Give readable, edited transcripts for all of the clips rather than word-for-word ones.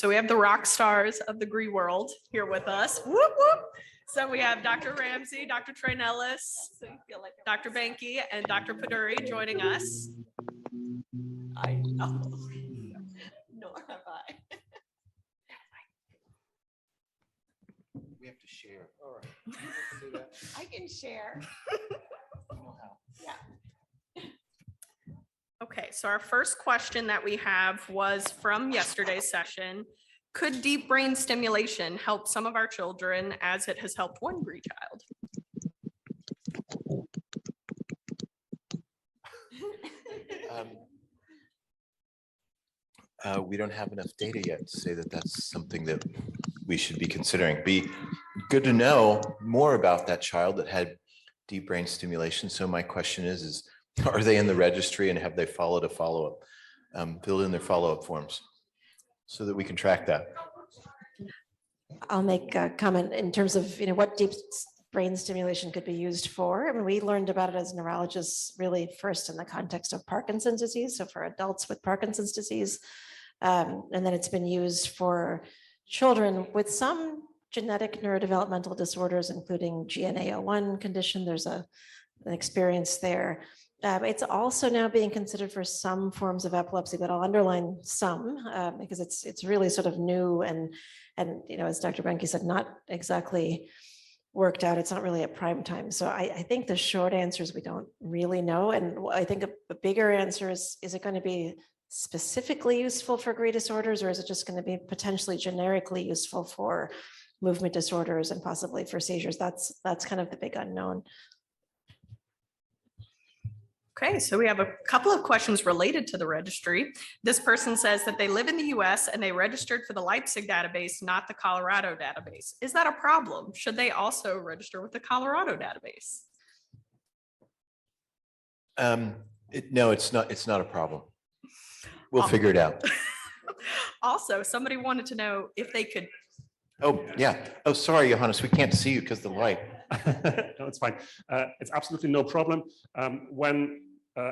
So we have the rock stars of the GRICon world here with us. Whoop, whoop. So we have Dr. Ramsey, Dr. Traynelis, Dr. Benke, and Dr. Poduri joining us. I know. Nor have I. We have to share. All right. I can share. You know how. Yeah. Okay, so our first question that we have was from yesterday's session. Could deep brain stimulation help some of our children as it has helped one GRICon child? We don't have enough data yet to say that that's something that we should be considering. Be good to know more about that child that had deep brain stimulation. So my question is are they in the registry and have they followed a follow-up? Filled in their follow-up forms so that we can track that. I'll make a comment in terms of what deep brain stimulation could be used for. I mean, we learned about it as neurologists really first in the context of Parkinson's disease, so for adults with Parkinson's disease, and then it's been used for children with some genetic neurodevelopmental disorders, including GNAO1 condition. There's an experience there. It's also now being considered for some forms of epilepsy, but I'll underline some because it's really sort of new and as Dr. Benke said, not exactly worked out. It's not really at prime time. So I think the short answer is we don't really know. And I think a bigger answer is it going to be specifically useful for GRICon disorders, or is it just going to be potentially generically useful for movement disorders and possibly for seizures? That's kind of the big unknown. Okay, so we have a couple of questions related to the registry. This person says that they live in the US and they registered for the Leipzig database, not the Colorado database. Is that a problem? Should they also register with the Colorado database? No, it's not a problem. We'll figure it out. Also, somebody wanted to know if they could. Oh, yeah. Oh, sorry, Johannes, we can't see you because the light. No, it's fine. It's absolutely no problem. When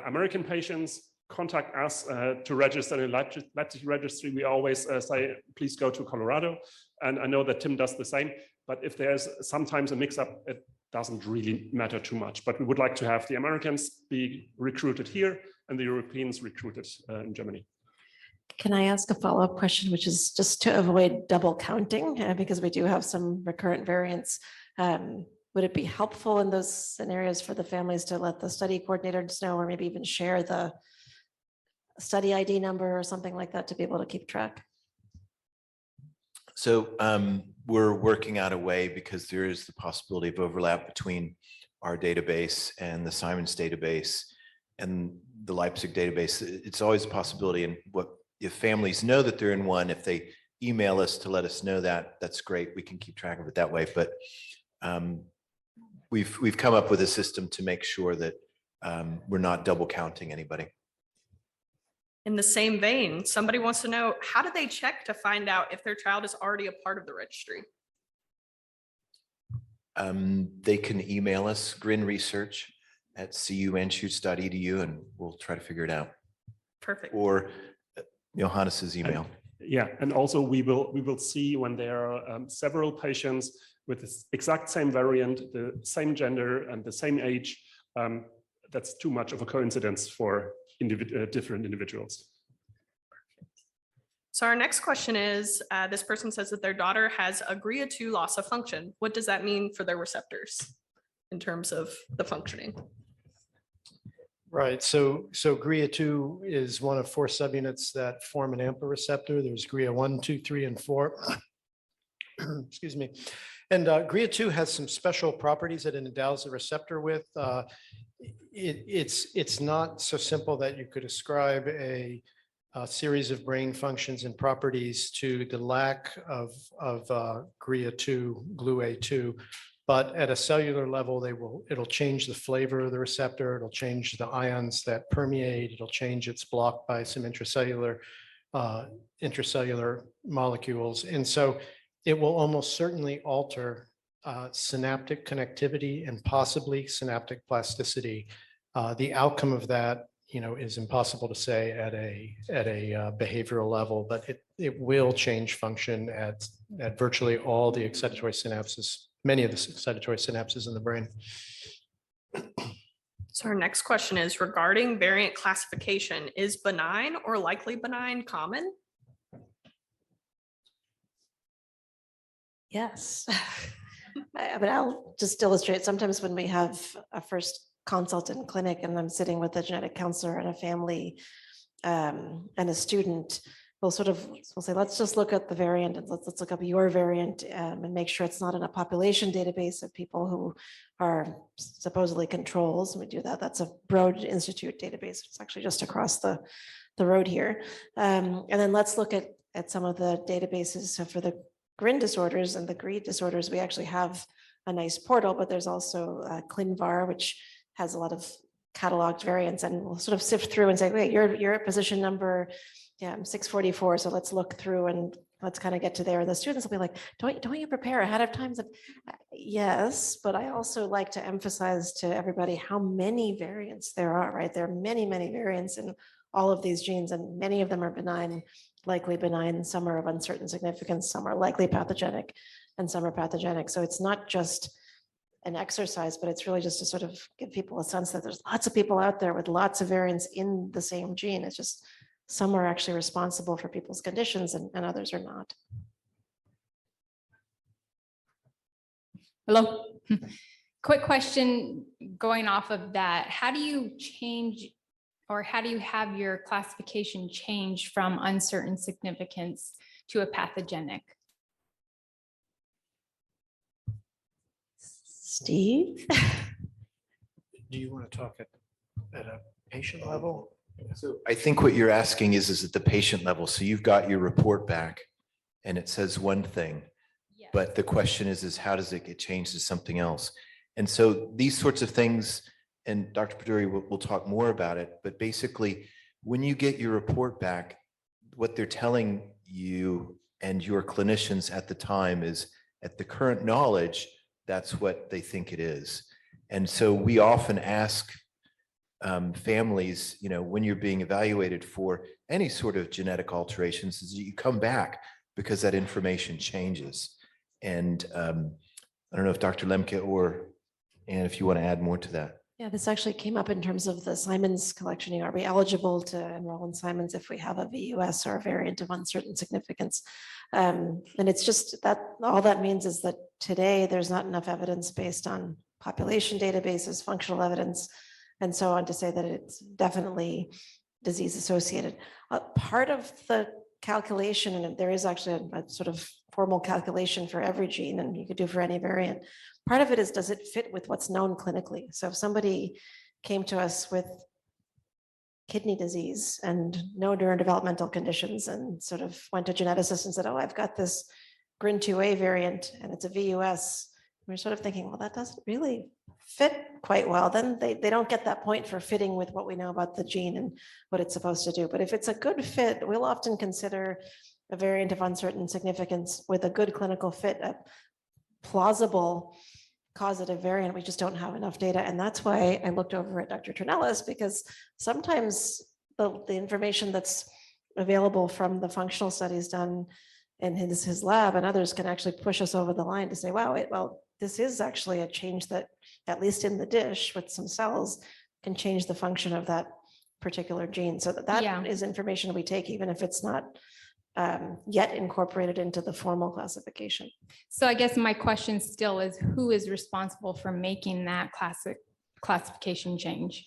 American patients contact us to register in the Leipzig registry, we always say, please go to Colorado. And I know that Tim does the same, but if there's sometimes a mix-up, it doesn't really matter too much. But we would like to have the Americans be recruited here and the Europeans recruited in Germany. Can I ask a follow-up question, which is just to avoid double counting, because we do have some recurrent variants. Would it be helpful in those scenarios for the families to let the study coordinators know, or maybe even share the study ID number or something like that to be able to keep track? So we're working out a way, because there is the possibility of overlap between our database and the Simons database and the Leipzig database. It's always a possibility. And if families know that they're in one, if they email us to let us know that, that's great. We can keep track of it that way. But we've come up with a system to make sure that we're not double counting anybody. In the same vein, somebody wants to know, how do they check to find out if their child is already a part of the registry? They can email us, grinresearch@cuanschutz.edu, and we'll try to figure it out. Perfect. Or Johannes's email. Yeah, and also we will see when there are several patients with the exact same variant, the same gender and the same age. That's too much of a coincidence for different individuals. So our next question is, this person says that their daughter has a GRIA2 loss of function. What does that mean for their receptors in terms of the functioning? Right, so GRIA2 is one of 4 subunits that form an AMPA receptor. There's GRIA1, 2, 3, and 4. Excuse me. And GRIA2 has some special properties that it endows the receptor with. It's not so simple that you could ascribe a series of brain functions and properties to the lack of GRIA2, GLUA2. But at a cellular level, it'll change the flavor of the receptor. It'll change the ions that permeate. It'll change its block by some intracellular molecules. And so it will almost certainly alter synaptic connectivity and possibly synaptic plasticity. The outcome of that is impossible to say at a behavioral level, but it will change function at virtually all the excitatory synapses, many of the excitatory synapses in the brain. So our next question is regarding variant classification. Is benign or likely benign common? Yes. But I'll just illustrate, sometimes when we have a first consult in clinic and I'm sitting with a genetic counselor and a family and a student, we'll say, let's just look at the variant and let's look up your variant and make sure it's not in a population database of people who are supposedly controls. We do that. That's a Broad Institute database. It's actually just across the road here. And then let's look at some of the databases. So for the GRIN disorders and the GRI disorders, we actually have a nice portal, but there's also ClinVar, which has a lot of cataloged variants, and we'll sort of sift through and say, wait, you're at position number 644. So let's look through and let's kind of get to there. And the students will be like, don't you prepare ahead of time? Yes, but I also like to emphasize to everybody how many variants there are, right? There are many, many variants in all of these genes, and many of them are benign, likely benign, some are of uncertain significance, some are likely pathogenic, and some are pathogenic. So it's not just an exercise, but it's really just to sort of give people a sense that there's lots of people out there with lots of variants in the same gene. It's just some are actually responsible for people's conditions and others are not. Hello. Quick question going off of that. How do you change, or how do you have your classification change from uncertain significance to a pathogenic? Steve? Do you want to talk at a patient level? So I think what you're asking is at the patient level. So you've got your report back and it says one thing, Yes. but the question is how does it get changed to something else? And so these sorts of things, and Dr. Poduri will talk more about it, but basically when you get your report back, what they're telling you and your clinicians at the time is at the current knowledge, that's what they think it is. And so we often ask families, when you're being evaluated for any sort of genetic alterations, is you come back because that information changes. And I don't know if Dr. Lemke or Ann, if you want to add more to that. Yeah, this actually came up in terms of the Simons collection. Are we eligible to enroll in Simons if we have a VUS or a variant of uncertain significance? And it's just that all that means is that today there's not enough evidence based on population databases, functional evidence, and so on to say that it's definitely disease associated. Part of the calculation, and there is actually a sort of formal calculation for every gene, and you could do for any variant. Part of it is, does it fit with what's known clinically? So if somebody came to us with kidney disease and no neurodevelopmental conditions and sort of went to geneticists and said, oh, I've got this GRIN2A variant and it's a VUS, we're sort of thinking, well, that doesn't really fit quite well. Then they don't get that point for fitting with what we know about the gene and what it's supposed to do. But if it's a good fit, we'll often consider a variant of uncertain significance with a good clinical fit, a plausible causative variant. We just don't have enough data. And that's why I looked over at Dr. Traynelis, because sometimes the information that's available from the functional studies done in his lab and others can actually push us over the line to say, wow, well, this is actually a change that, at least in the dish with some cells, can change the function of that particular gene. So that is information we take, even if it's not yet incorporated into the formal classification. So I guess my question still is, who is responsible for making that classification change?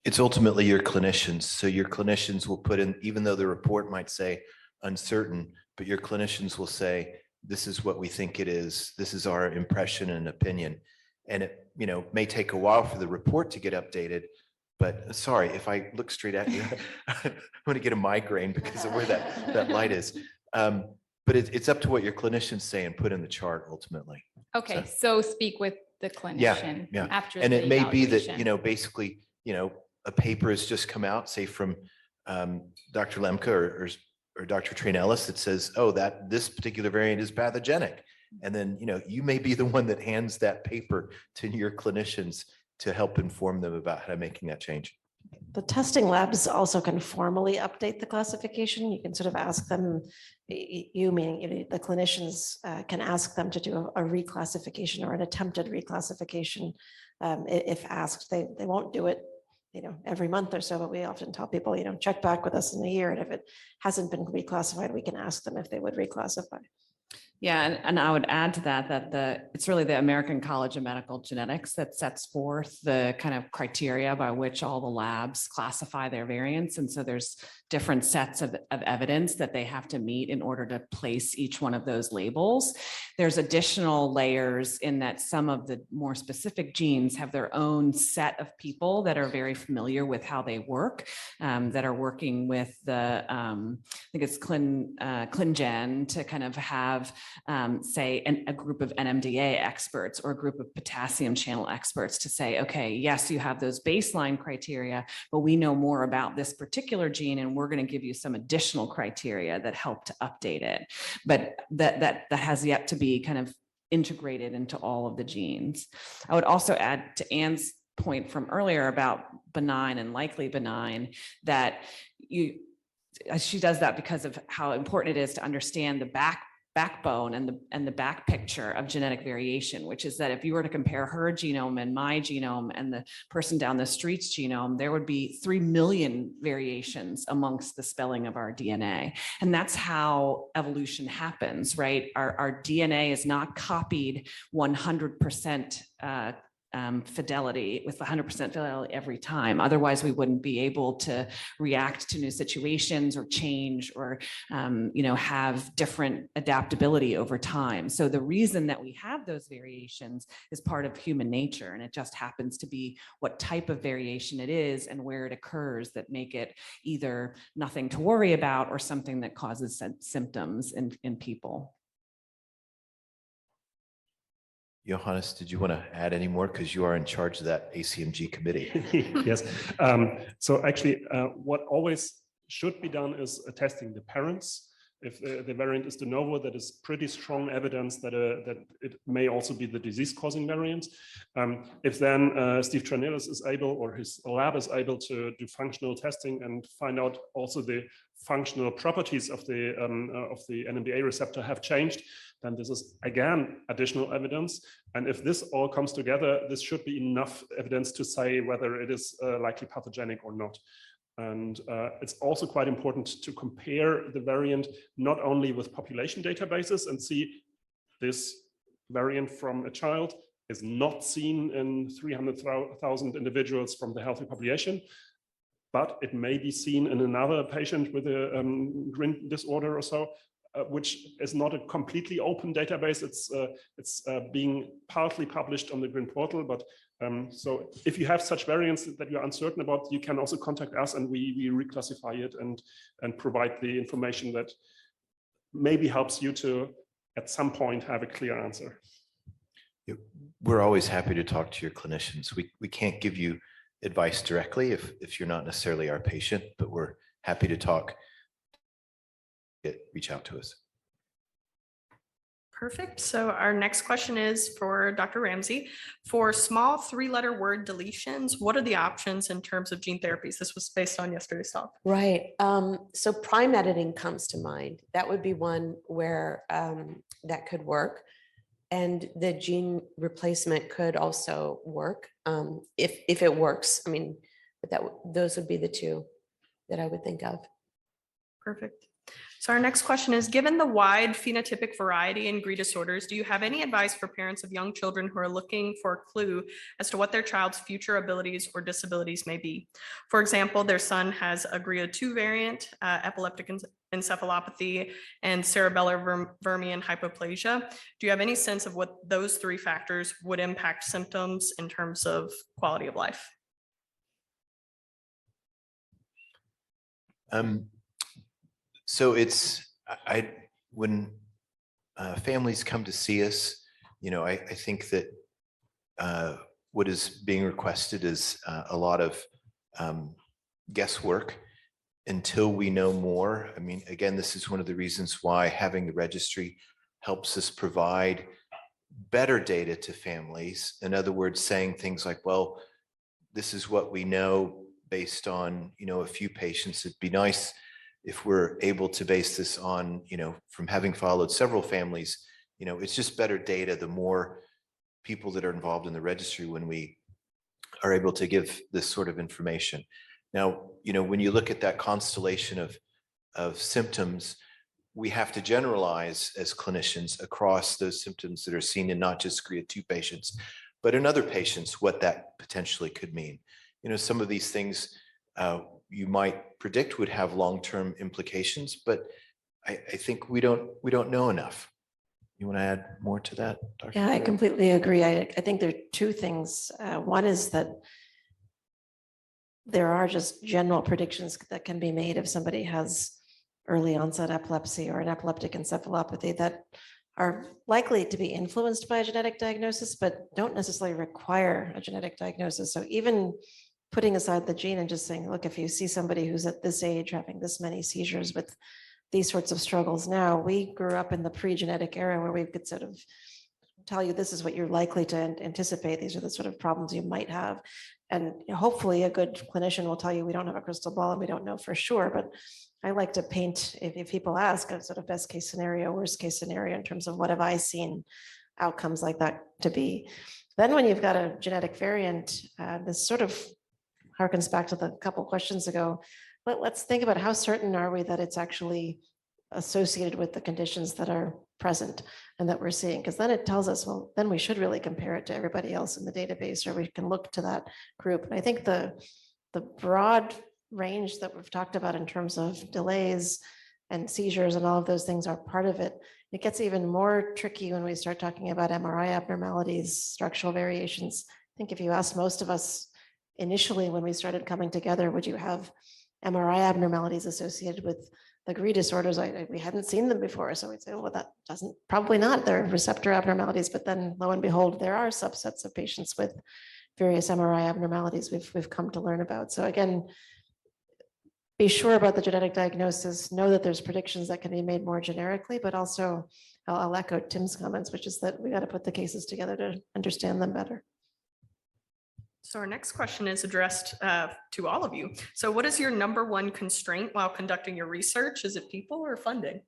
It's ultimately your clinicians. So your clinicians will put in, even though the report might say uncertain, but your clinicians will say, this is what we think it is. This is our impression and opinion. And it, may take a while for the report to get updated, but sorry, if I look straight at you, I'm going to get a migraine because of where that light is. But it's up to what your clinicians say and put in the chart ultimately. Okay, so speak with the clinician after And the it may be that, evaluation. basically, a paper has just come out, say from Dr. Lemke or Dr. Traynelis that says, oh, this particular variant is pathogenic. And then, you may be the one that hands that paper to your clinicians to help inform them about how making that change. The testing labs also can formally update the classification. You can sort of ask them, you meaning the clinicians can ask them to do a reclassification or an attempted reclassification. If asked, they won't do it, every month or so, but we often tell people, check back with us in a year. And if it hasn't been reclassified, we can ask them if they would reclassify. Yeah, and I would add to that it's really the American College of Medical Genetics that sets forth the kind of criteria by which all the labs classify their variants. And so there's different sets of evidence that they have to meet in order to place each one of those labels. There's additional layers in that some of the more specific genes have their own set of people that are very familiar with how they work, that are working with the, I think it's ClinGen to kind of have say a group of NMDA experts or a group of potassium channel experts to say, okay, yes, you have those baseline criteria, but we know more about this particular gene and we're going to give you some additional criteria that help to update it. But that has yet to be kind of integrated into all of the genes. I would also add to Ann's point from earlier about benign and likely benign, that she does that because of how important it is to understand the backbone and the back picture of genetic variation, which is that if you were to compare her genome and my genome and the person down the street's genome, there would be 3 million variations amongst the spelling of our DNA. And that's how evolution happens, right? Our DNA is not copied 100% fidelity with 100% fidelity every time. Otherwise, we wouldn't be able to react to new situations or change or, have different adaptability over time. So the reason that we have those variations is part of human nature. And it just happens to be what type of variation it is and where it occurs that make it either nothing to worry about or something that causes symptoms in people. Johannes, did you want to add any more? Because you are in charge of that ACMG committee. Yes. So actually, what always should be done is testing the parents. If the variant is de novo, that is pretty strong evidence that it may also be the disease-causing variant. If then Steve Traynelis is able, or his lab is able to do functional testing and find out also the functional properties of the NMDA receptor have changed, then this is again additional evidence. And if this all comes together, this should be enough evidence to say whether it is likely pathogenic or not. And it's also quite important to compare the variant not only with population databases and see this variant from a child is not seen in 300,000 individuals from the healthy population, but it may be seen in another patient with a GRIN disorder or so, which is not a completely open database. It's being partly published on the GRIN portal, but so if you have such variants that you're uncertain about, you can also contact us and we reclassify it and provide the information that maybe helps you to, at some point, have a clear answer. We're always happy to talk to your clinicians. We can't give you advice directly if you're not necessarily our patient, but we're happy to talk. Reach out to us. Perfect. So our next question is for Dr. Ramsey. For small 3-letter word deletions, what are the options in terms of gene therapies? This was based on yesterday's talk. Right. So prime editing comes to mind. That would be one where that could work. And the gene replacement could also work if it works. I mean, but those would be the two that I would think of. Perfect. So our next question is, given the wide phenotypic variety in GRIN disorders, do you have any advice for parents of young children who are looking for a clue as to what their child's future abilities or disabilities may be? For example, their son has a GRIA2 variant, epileptic encephalopathy, and cerebellar Vermean hypoplasia. Do you have any sense of what those 3 factors would impact symptoms in terms of quality of life? So when families come to see us, I think that what is being requested is a lot of guesswork until we know more. I mean, again, this is one of the reasons why having the registry helps us provide better data to families. In other words, saying things like, well, this is what we know based on, a few patients. It'd be nice if we're able to base this on, from having followed several families, it's just better data, the more people that are involved in the registry when we are able to give this sort of information. Now, when you look at that constellation of symptoms, we have to generalize as clinicians across those symptoms that are seen in not just GRIA 2 patients, but in other patients, what that potentially could mean. Some of these things you might predict would have long-term implications, but I think we don't know enough. You want to add more to that, Dr. Yeah, I Poduri? completely agree. I think there are two things. One is that there are just general predictions that can be made if somebody has early onset epilepsy or an epileptic encephalopathy that are likely to be influenced by a genetic diagnosis, but don't necessarily require a genetic diagnosis. So even putting aside the gene and just saying, look, if you see somebody who's at this age having this many seizures with these sorts of struggles now, we grew up in the pre-genetic era where we could sort of tell you this is what you're likely to anticipate. These are the sort of problems you might have. And hopefully a good clinician will tell you we don't have a crystal ball and we don't know for sure, but I like to paint, if people ask, a sort of best case scenario, worst case scenario in terms of what have I seen outcomes like that to be. Then when you've got a genetic variant, this sort of harkens back to the couple questions ago, let's think about how certain are we that it's actually associated with the conditions that are present and that we're seeing, because then it tells us, well, then we should really compare it to everybody else in the database, or we can look to that group. And I think the broad range that we've talked about in terms of delays and seizures and all of those things are part of it. It gets even more tricky when we start talking about MRI abnormalities, structural variations. I think if you asked most of us initially when we started coming together, would you have MRI abnormalities associated with the GRIA disorders? We hadn't seen them before. So we'd say, oh, well, that doesn't, probably not. They're receptor abnormalities, but then lo and behold, there are subsets of patients with various MRI abnormalities we've come to learn about. So again, be sure about the genetic diagnosis, know that there's predictions that can be made more generically, but also I'll echo Tim's comments, which is that we got to put the cases together to understand them better. So our next question is addressed to all of you. So what is your number one constraint while conducting your research? Is it people or funding?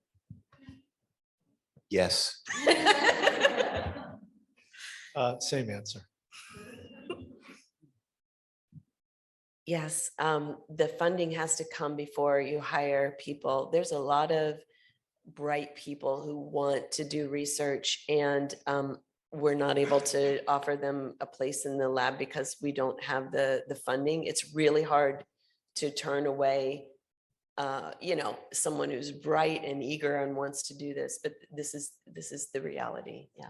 Yes. Same answer. Yes, the funding has to come before you hire people. There's a lot of bright people who want to do research, and we're not able to offer them a place in the lab because we don't have the funding. It's really hard to turn away, someone who's bright and eager and wants to do this, but this is the reality. Yeah.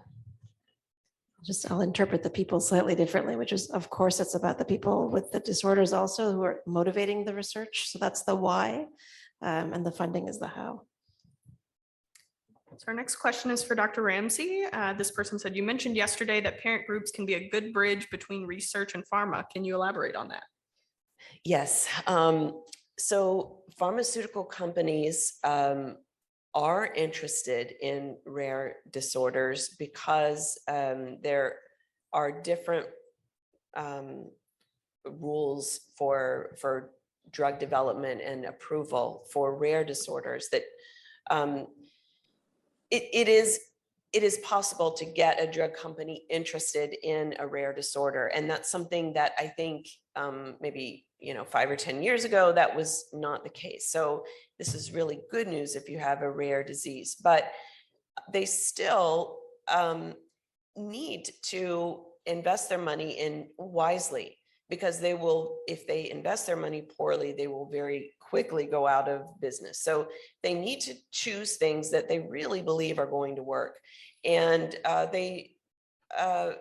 I'll interpret the people slightly differently, which is, of course, it's about the people with the disorders also who are motivating the research. So that's the why, and the funding is the how. So our next question is for Dr. Ramsey. This person said, you mentioned yesterday that parent groups can be a good bridge between research and pharma. Can you elaborate on that? Yes. So pharmaceutical companies are interested in rare disorders because there are different rules for drug development and approval for rare disorders that it is possible to get a drug company interested in a rare disorder. And that's something that I think maybe 5 or 10 years ago, that was not the case. So this is really good news if you have a rare disease, but they still need to invest their money in wisely, because they will, if they invest their money poorly, they will very quickly go out of business. So they need to choose things that they really believe are going to work. And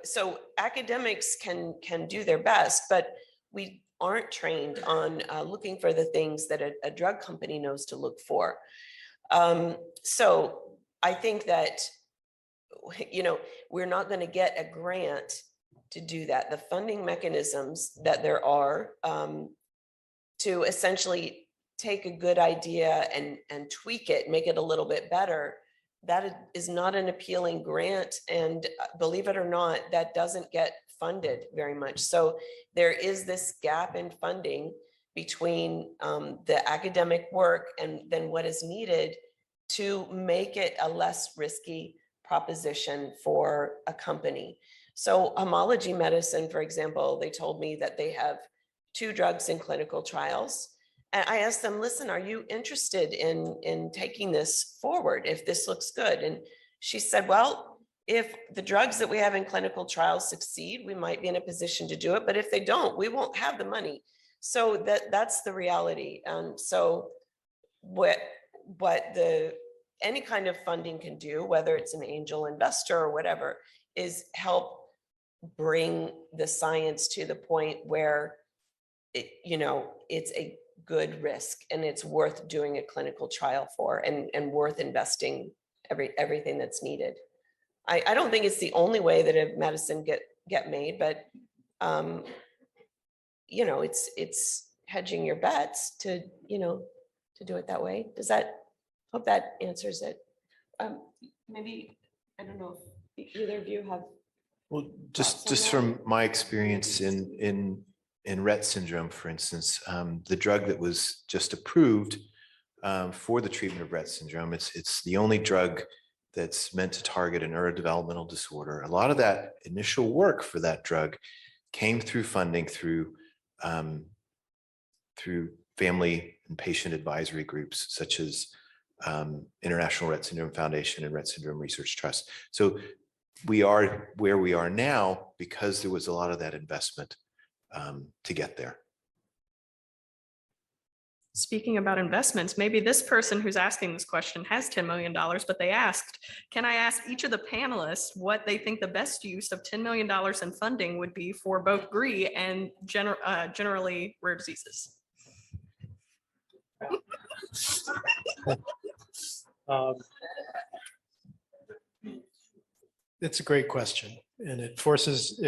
so academics can do their best, but we aren't trained on looking for the things that a drug company knows to look for. So I think that, we're not going to get a grant to do that. The funding mechanisms that there are to essentially take a good idea and tweak it, make it a little bit better, that is not an appealing grant. And believe it or not, that doesn't get funded very much. So there is this gap in funding between the academic work and then what is needed to make it a less risky proposition for a company. So homology medicine, for example, they told me that they have 2 drugs in clinical trials. And I asked them, listen, are you interested in taking this forward if this looks good? And she said, well, if the drugs that we have in clinical trials succeed, we might be in a position to do it. But if they don't, we won't have the money. So that's the reality. So what any kind of funding can do, whether it's an angel investor or whatever, is help bring the science to the point where it's a good risk and it's worth doing a clinical trial for and worth investing everything that's needed. I don't think it's the only way that a medicine get made, but it's hedging your bets to do it that way. Hope that answers it. Maybe, I don't know if either of you have. Well, just from my experience in Rett syndrome, for instance, the drug that was just approved for the treatment of Rett syndrome, it's the only drug that's meant to target a neurodevelopmental disorder. A lot of that initial work for that drug came through funding through family and patient advisory groups such as International Rett Syndrome Foundation and Rett Syndrome Research Trust. So we are where we are now because there was a lot of that investment to get there. Speaking about investments, maybe this person who's asking this question has $10 million, but they asked, can I ask each of the panelists what they think the best use of $10 million in funding would be for both GRI and generally rare diseases? It's a great question, and it forces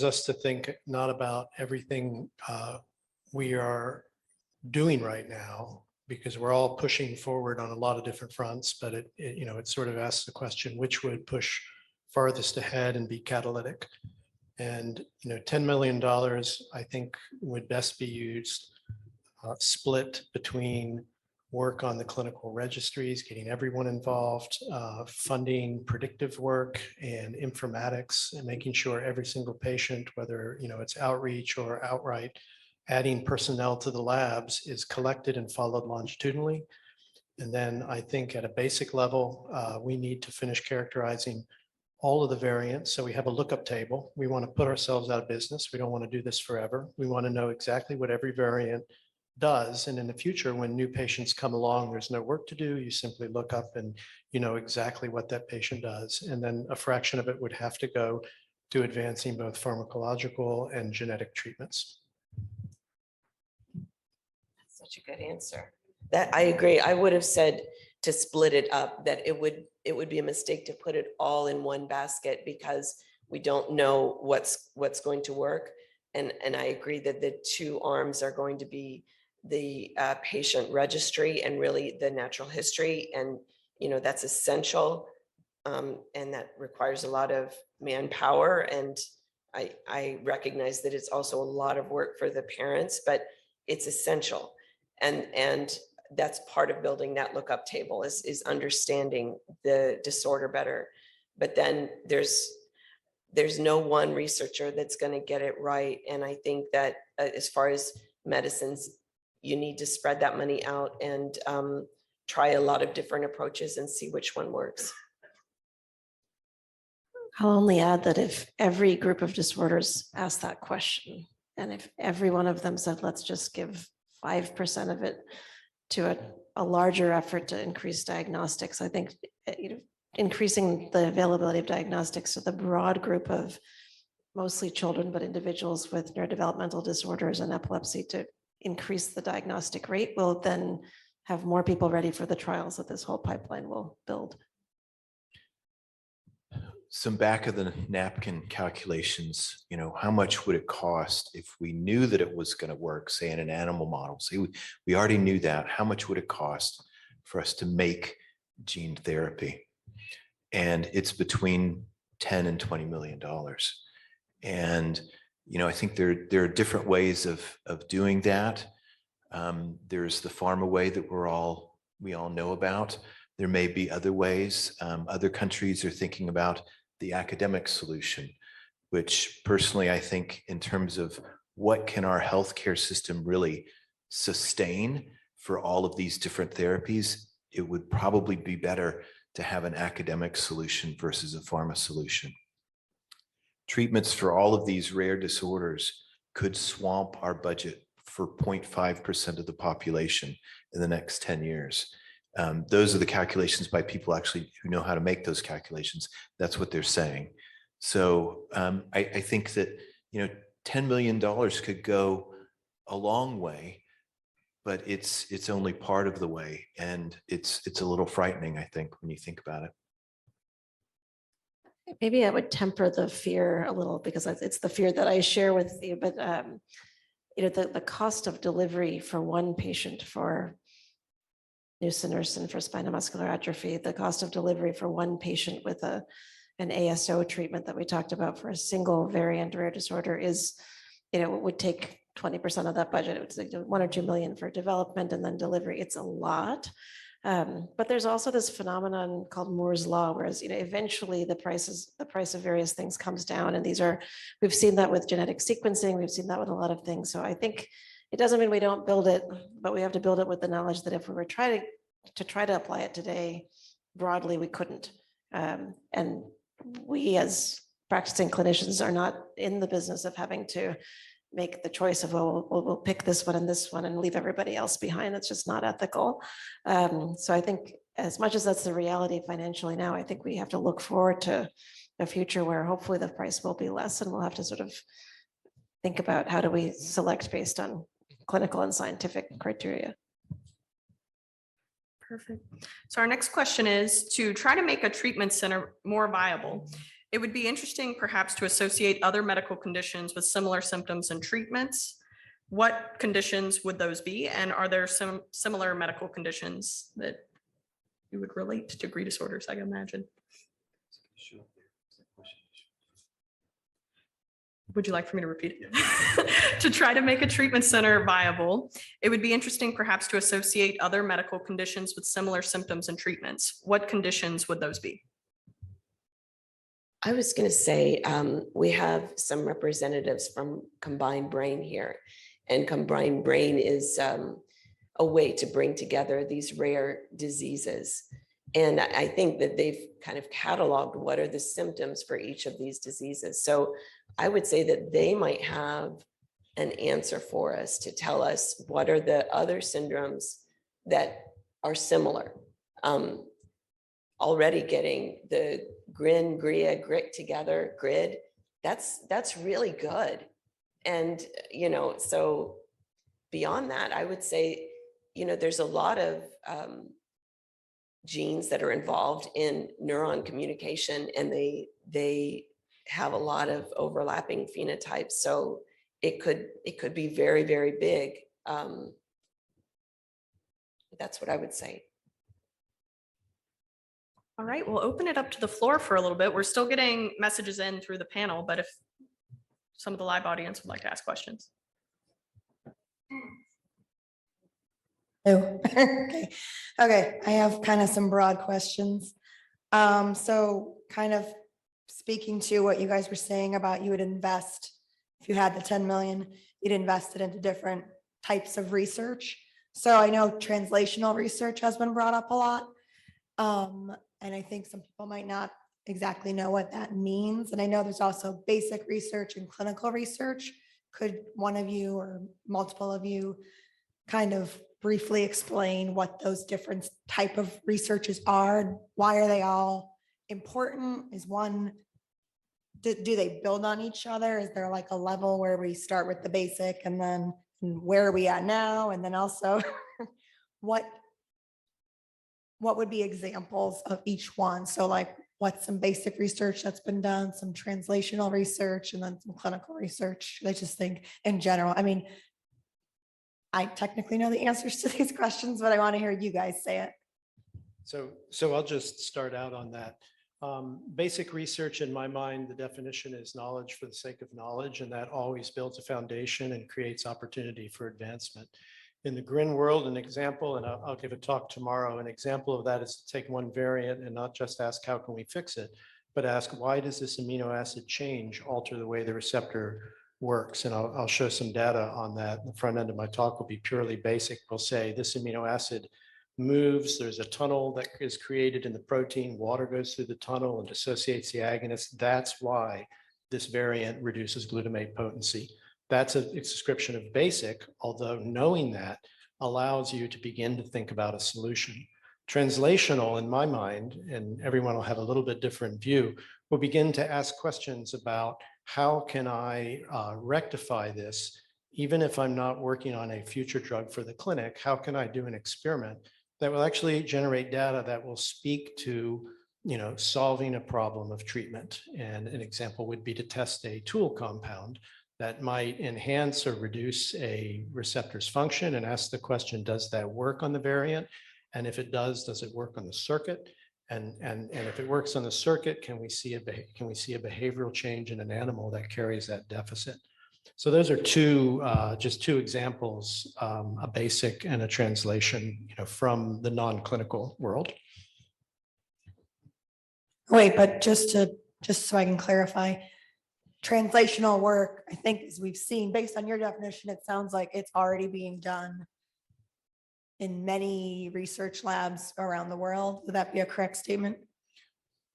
us to think not about everything we are doing right now, because we're all pushing forward on a lot of different fronts, but it sort of asks the question, which would push farthest ahead and be catalytic. And $10 million, I think, would best be used split between work on the clinical registries, getting everyone involved, funding predictive work and informatics, and making sure every single patient, whether it's outreach or outright adding personnel to the labs, is collected and followed longitudinally. And then I think at a basic level, we need to finish characterizing all of the variants. So we have a lookup table. We want to put ourselves out of business. We don't want to do this forever. We want to know exactly what every variant does. And in the future, when new patients come along, there's no work to do. You simply look up and you know exactly what that patient does. And then a fraction of it would have to go to advancing both pharmacological and genetic treatments. Such a good answer. That I agree. I would have said to split it up, that it would be a mistake to put it all in one basket because we don't know what's going to work. And I agree that the 2 arms are going to be the patient registry and really the natural history. And, that's essential. And that requires a lot of manpower. And I recognize that it's also a lot of work for the parents, but it's essential. And that's part of building that lookup table is understanding the disorder better. But then there's no one researcher that's going to get it right. And I think that as far as medicines, you need to spread that money out and try a lot of different approaches and see which one works. I'll only add that if every group of disorders asked that question, and if every one of them said, let's just give 5% of it to a larger effort to increase diagnostics, I think increasing the availability of diagnostics to the broad group of mostly children, but individuals with neurodevelopmental disorders and epilepsy, to increase the diagnostic rate will then have more people ready for the trials that this whole pipeline will build. Some back of the napkin calculations, how much would it cost if we knew that it was going to work, say in an animal model? Say we already knew that. How much would it cost for us to make gene therapy? And it's between $10 and $20 million. And I think there are different ways of doing that. There's the pharma way that we all know about. There may be other ways. Other countries are thinking about the academic solution, which personally, I think in terms of what can our healthcare system really sustain for all of these different therapies, it would probably be better to have an academic solution versus a pharma solution. Treatments for all of these rare disorders could swamp our budget for 0.5% of the population in the next 10 years. Those are the calculations by people actually who know how to make those calculations. That's what they're saying. So I think that, $10 million could go a long way, but it's only part of the way. And it's a little frightening, I think, when you think about it. Maybe I would temper the fear a little because it's the fear that I share with you, but the cost of delivery for one patient for nusinersen for spinal muscular atrophy, the cost of delivery for one patient with an ASO treatment that we talked about for a single variant rare disorder is, it would take 20% of that budget. It's like 1 or 2 million for development and then delivery. It's a lot. But there's also this phenomenon called Moore's law, whereas eventually the price of various things comes down, and we've seen that with genetic sequencing, we've seen that with a lot of things. So I think it doesn't mean we don't build it, but we have to build it with the knowledge that if we were trying to apply it today broadly, we couldn't. And we as practicing clinicians are not in the business of having to make the choice of, we'll pick this one and leave everybody else behind. It's just not ethical. So I think as much as that's the reality financially now, I think we have to look forward to a future where hopefully the price will be less, and we'll have to sort of think about how do we select based on clinical and scientific criteria. Perfect. So our next question is to try to make a treatment center more viable. It would be interesting perhaps to associate other medical conditions with similar symptoms and treatments. What conditions would those be? And are there some similar medical conditions that you would relate to GRICon disorders, I can imagine? Would you like for me to repeat it? To try to make a treatment center viable, it would be interesting perhaps to associate other medical conditions with similar symptoms and treatments. What conditions would those be? I was going to say, we have some representatives from Combined Brain here, and Combined Brain is a way to bring together these rare diseases. And I think that they've kind of cataloged what are the symptoms for each of these diseases. So I would say that they might have an answer for us to tell us what are the other syndromes that are similar. Already getting the GRIN, GRIA, GRIC together, GRID, that's really good. And, so beyond that, I would say, there's a lot of genes that are involved in neuron communication, and they have a lot of overlapping phenotypes. So it could be very, very big. That's what I would say. All right, we'll open it up to the floor for a little bit. We're still getting messages in through the panel, but if some of the live audience would like to ask questions. Oh, okay. Okay, I have kind of some broad questions. So kind of speaking to what you guys were saying about you would invest, if you had the 10 million, you'd invest it into different types of research. So I know translational research has been brought up a lot. And I think some people might not exactly know what that means. And I know there's also basic research and clinical research. Could one of you or multiple of you kind of briefly explain what those different type of researches are? Why are they all important? Is one, do they build on each other? Is there like a level where we start with the basic and then where are we at now? And then also what would be examples of each one? So like what's some basic research that's been done, some translational research, and then some clinical research? I just think in general, I mean, I technically know the answers to these questions, but I want to hear you guys say it. So I'll just start out on that. Basic research, in my mind, the definition is knowledge for the sake of knowledge, and that always builds a foundation and creates opportunity for advancement. In the GRIN world, an example, and I'll give a talk tomorrow, an example of that is to take one variant and not just ask how can we fix it, but ask why does this amino acid change alter the way the receptor works? And I'll show some data on that. The front end of my talk will be purely basic. We'll say this amino acid moves, there's a tunnel that is created in the protein, water goes through the tunnel and dissociates the agonist. That's why this variant reduces glutamate potency. That's a description of basic, although knowing that allows you to begin to think about a solution. Translational, in my mind, and everyone will have a little bit different view, will begin to ask questions about how can I rectify this, even if I'm not working on a future drug for the clinic, how can I do an experiment that will actually generate data that will speak to, solving a problem of treatment. And an example would be to test a tool compound that might enhance or reduce a receptor's function and ask the question, does that work on the variant? And if it does it work on the circuit? And if it works on the circuit, can we see a behavioral change in an animal that carries that deficit? So those are just two examples, a basic and a translation, from the non-clinical world. Wait, but just so I can clarify, translational work, I think as we've seen, based on your definition, it sounds like it's already being done in many research labs around the world. Would that be a correct statement?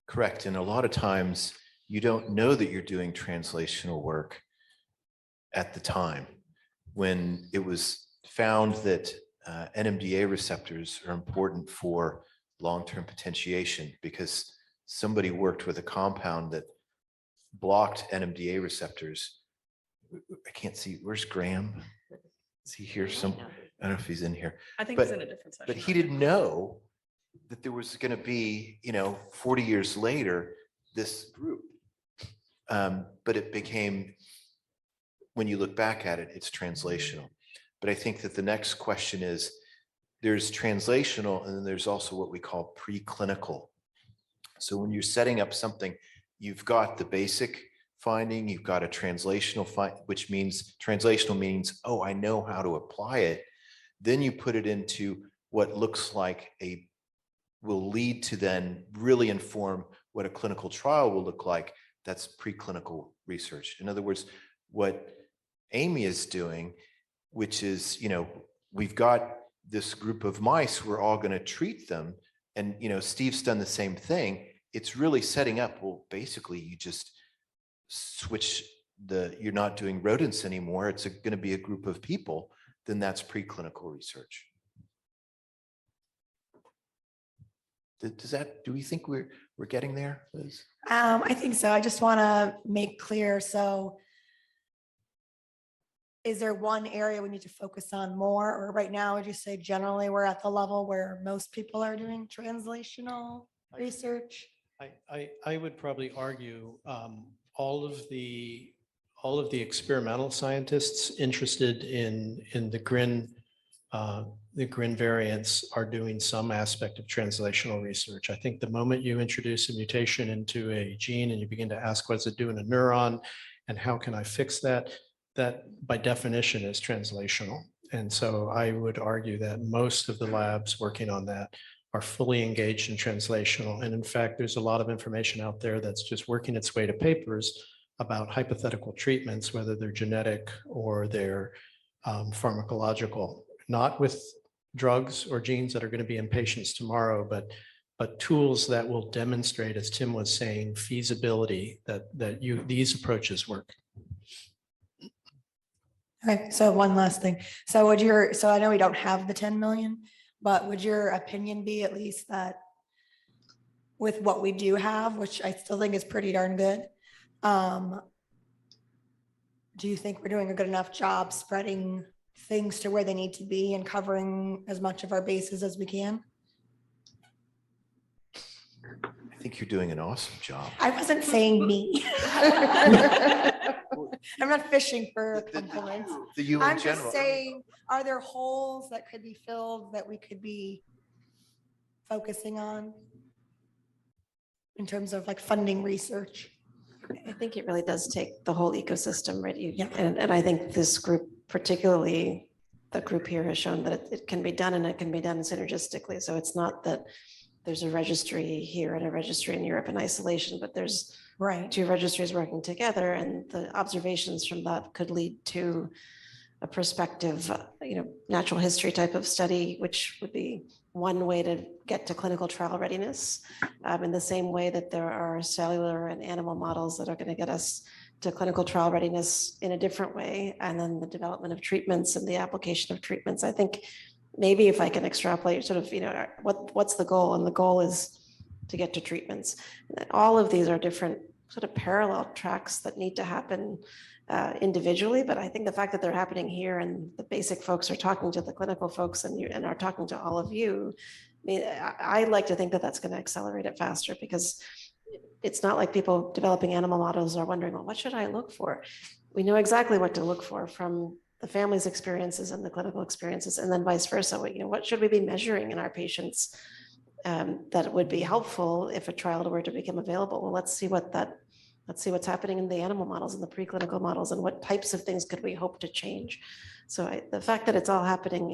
Correct. And a lot of times you don't know that you're doing translational work at the time. When it was found that NMDA receptors are important for long-term potentiation because somebody worked with a compound that blocked NMDA receptors. I can't see, where's Graham? Is he here? I don't know if he's in here. I think But- it's in a different session. But he didn't know that there was going to be, 40 years later, this group. But it became, when you look back at it, it's translational. But I think that the next question is, there's translational, and then there's also what we call preclinical. So when you're setting up something, you've got the basic finding, you've got a translational which means translational means, oh, I know how to apply it. Then you put it into what looks like will lead to then really inform what a clinical trial will look like. That's preclinical research. In other words, what Amy is doing, which is, we've got this group of mice, we're all going to treat them. And, Steve's done the same thing. It's really setting up, well, basically you just switch you're not doing rodents anymore. It's going to be a group of people. Then that's preclinical research. Do we think we're getting there, Liz? I think so. I just want to make clear. So is there one area we need to focus on more, or right now, would you say generally we're at the level where most people are doing translational research? I would probably argue all of the experimental scientists interested in the GRIN variants are doing some aspect of translational research. I think the moment you introduce a mutation into a gene and you begin to ask what does it do in a neuron and how can I fix that, that by definition is translational. And so I would argue that most of the labs working on that are fully engaged in translational. And in fact, there's a lot of information out there that's just working its way to papers about hypothetical treatments, whether they're genetic or they're pharmacological, not with drugs or genes that are going to be in patients tomorrow, but tools that will demonstrate, as Tim was saying, feasibility that these approaches work. Okay, so one last thing. So I know we don't have the 10 million, but would your opinion be at least that with what we do have, which I still think is pretty darn good, do you think we're doing a good enough job spreading things to where they need to be and covering as much of our bases as we can? I think you're doing an awesome job. I wasn't saying me. I'm not fishing for compliments. You I'm in general. just saying, are there holes that could be filled that we could be focusing on? in terms of like funding research? I think it really does take the whole ecosystem, right? Yeah. And I think this group, particularly the group here, has shown that it can be done, and it can be done synergistically. So it's not that there's a registry here and a registry in Europe in isolation, but there's Right. two registries working together, and the observations from that could lead to a prospective, natural history type of study, which would be one way to get to clinical trial readiness. In the same way that there are cellular and animal models that are going to get us to clinical trial readiness in a different way, and then the development of treatments and the application of treatments. I think maybe if I can extrapolate sort of, what's the goal? And the goal is to get to treatments. All of these are different sort of parallel tracks that need to happen individually, but I think the fact that they're happening here and the basic folks are talking to the clinical folks and are talking to all of you, I like to think that that's going to accelerate it faster, because it's not like people developing animal models are wondering, well, what should I look for? We know exactly what to look for from the family's experiences and the clinical experiences, and then vice versa. What should we be measuring in our patients that would be helpful if a trial were to become available? Well, let's see what's happening in the animal models and the preclinical models, and what types of things could we hope to change. So the fact that it's all happening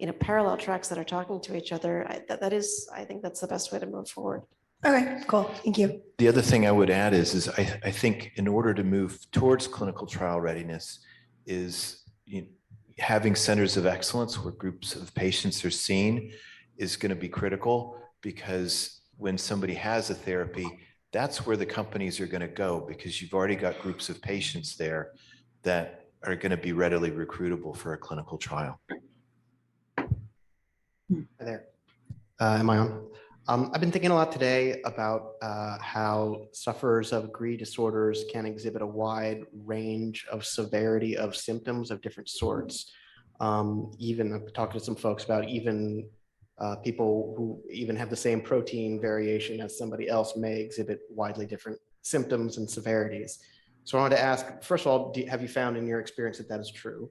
in parallel tracks that are talking to each other, I think that's the best way to move forward. Okay, cool. Thank you. The other thing I would add is I think in order to move towards clinical trial readiness is having centers of excellence where groups of patients are seen is going to be critical, because when somebody has a therapy, that's where the companies are going to go, because you've already got groups of patients there that are going to be readily recruitable for a clinical trial. Hi there. Am I on? I've been thinking a lot today about how sufferers of GRI disorders can exhibit a wide range of severity of symptoms of different sorts. Even I've talked to some folks about even people who even have the same protein variation as somebody else may exhibit widely different symptoms and severities. So I wanted to ask, first of all, have you found in your experience that that is true?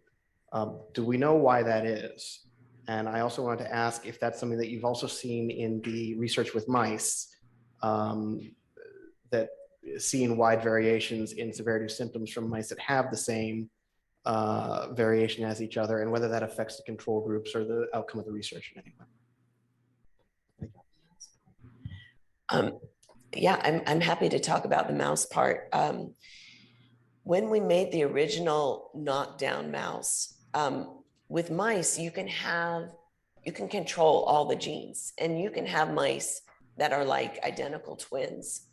Do we know why that is? And I also wanted to ask if that's something that you've also seen in the research with mice, that seeing wide variations in severity of symptoms from mice that have the same variation as each other, and whether that affects the control groups or the outcome of the research in any way. Yeah, I'm happy to talk about the mouse part. When we made the original knockdown mouse, with mice, you can control all the genes, and you can have mice that are like identical twins.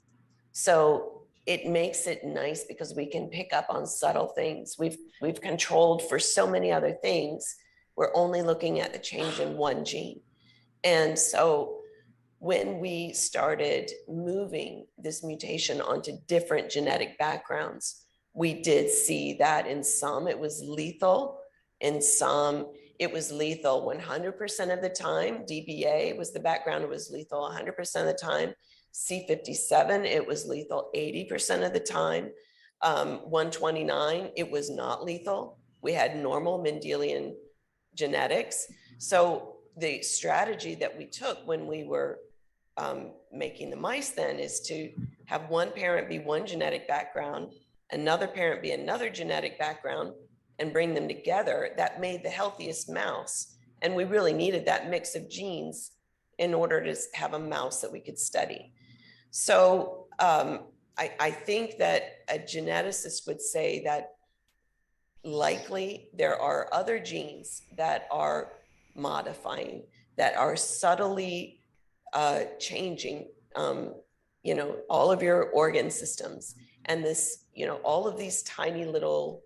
So it makes it nice because we can pick up on subtle things. We've controlled for so many other things. We're only looking at the change in one gene. And so when we started moving this mutation onto different genetic backgrounds, we did see that in some it was lethal. In some, it was lethal 100% of the time. DBA was the background, it was lethal 100% of the time. C57, it was lethal 80% of the time. 129, it was not lethal. We had normal Mendelian genetics. So the strategy that we took when we were making the mice then is to have one parent be one genetic background, another parent be another genetic background, and bring them together. That made the healthiest mouse. And we really needed that mix of genes in order to have a mouse that we could study. So I think that a geneticist would say that likely there are other genes that are modifying, that are subtly changing, all of your organ systems. And this, all of these tiny little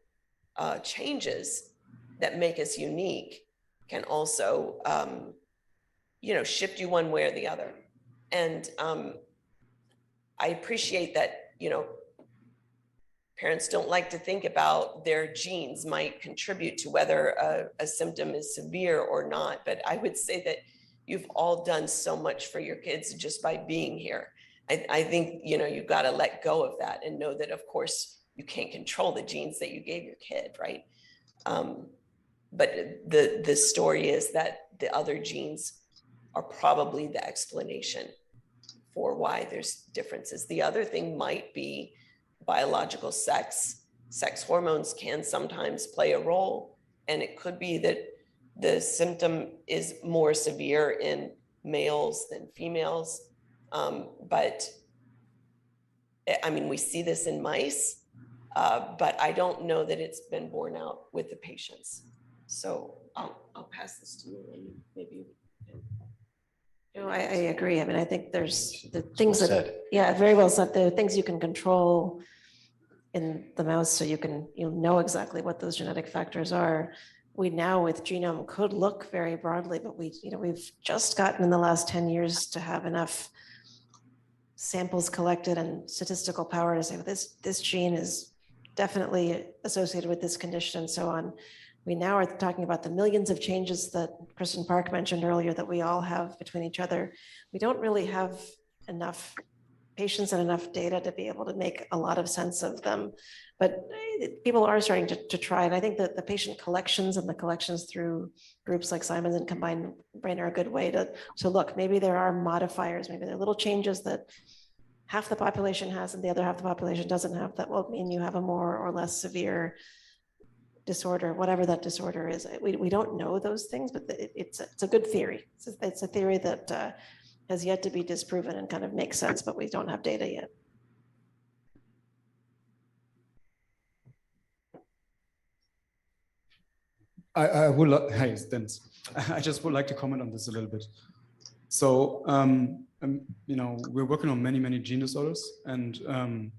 changes that make us unique can also, shift you one way or the other. And I appreciate that, parents don't like to think about their genes might contribute to whether a symptom is severe or not. But I would say that you've all done so much for your kids just by being here. I think, you've got to let go of that and know that, of course, you can't control the genes that you gave your kid, right? But the story is that the other genes are probably the explanation for why there's differences. The other thing might be biological sex. Sex hormones can sometimes play a role, and it could be that the symptom is more severe in males than females. But I mean, we see this in mice, but I don't know that it's been borne out with the patients. So I'll pass this to you and maybe you can. No, I agree. I mean, I think there's the things Well that, said. yeah, very well said. The things you can control in the mouse, so you know exactly what those genetic factors are. We now with genome could look very broadly, but we've just gotten in the last 10 years to have enough samples collected and statistical power to say, well, this gene is definitely associated with this condition and so on. We now are talking about the millions of changes that Kristen Park mentioned earlier that we all have between each other. We don't really have enough patients and enough data to be able to make a lot of sense of them. But people are starting to try. And I think that the patient collections and the collections through groups like Simon's and Combined Brain are a good way to look. Maybe there are modifiers, maybe there are little changes that half the population has and the other half the population doesn't have that will mean you have a more or less severe disorder, whatever that disorder is. We don't know those things, but it's a good theory. It's a theory that has yet to be disproven and kind of makes sense, but we don't have data yet. I would like, hi, it's Dennis. I just would like to comment on this a little bit. So, we're working on many gene disorders, and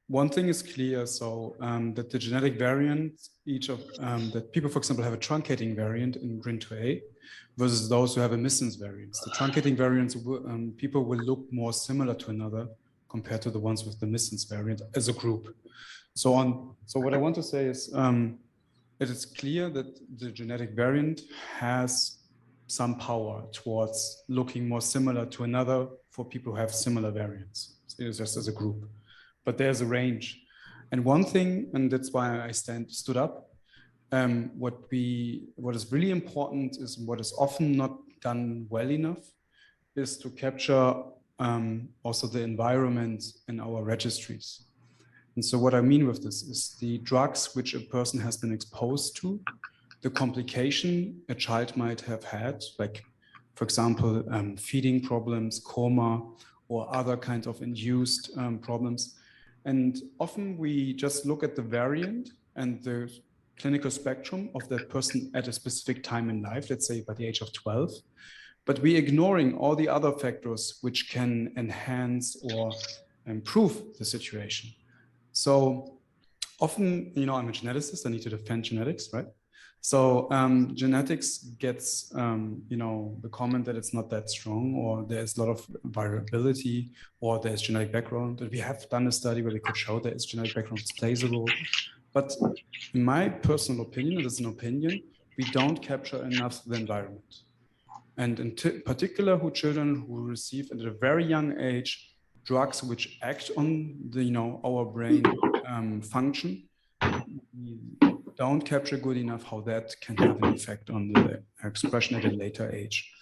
one thing is clear, so that the genetic variant, that people, for example, have a truncating variant in GRIN2A versus those who have a missense variant. The truncating variants, people will look more similar to another compared to the ones with the missense variant as a group. So what I want to say is, it is clear that the genetic variant has some power towards looking more similar to another for people who have similar variants. So it's just as a group, but there's a range. And one thing, and that's why I stood up, what is really important is what is often not done well enough is to capture also the environment in our registries. And so what I mean with this is the drugs which a person has been exposed to, the complication a child might have had, like, for example, feeding problems, coma, or other kinds of induced problems. And often we just look at the variant and the clinical spectrum of that person at a specific time in life, let's say by the age of 12, but we're ignoring all the other factors which can enhance or improve the situation. So often, I'm a geneticist, I need to defend genetics, right? So genetics gets, the comment that it's not that strong, or there's a lot of variability, or there's genetic background. We have done a study where we could show there is genetic background plays a role. But in my personal opinion, it is an opinion, we don't capture enough the environment. And in particular, children who receive at a very young age drugs which act on our brain function, we don't capture good enough how that can have an effect on the expression at a later age.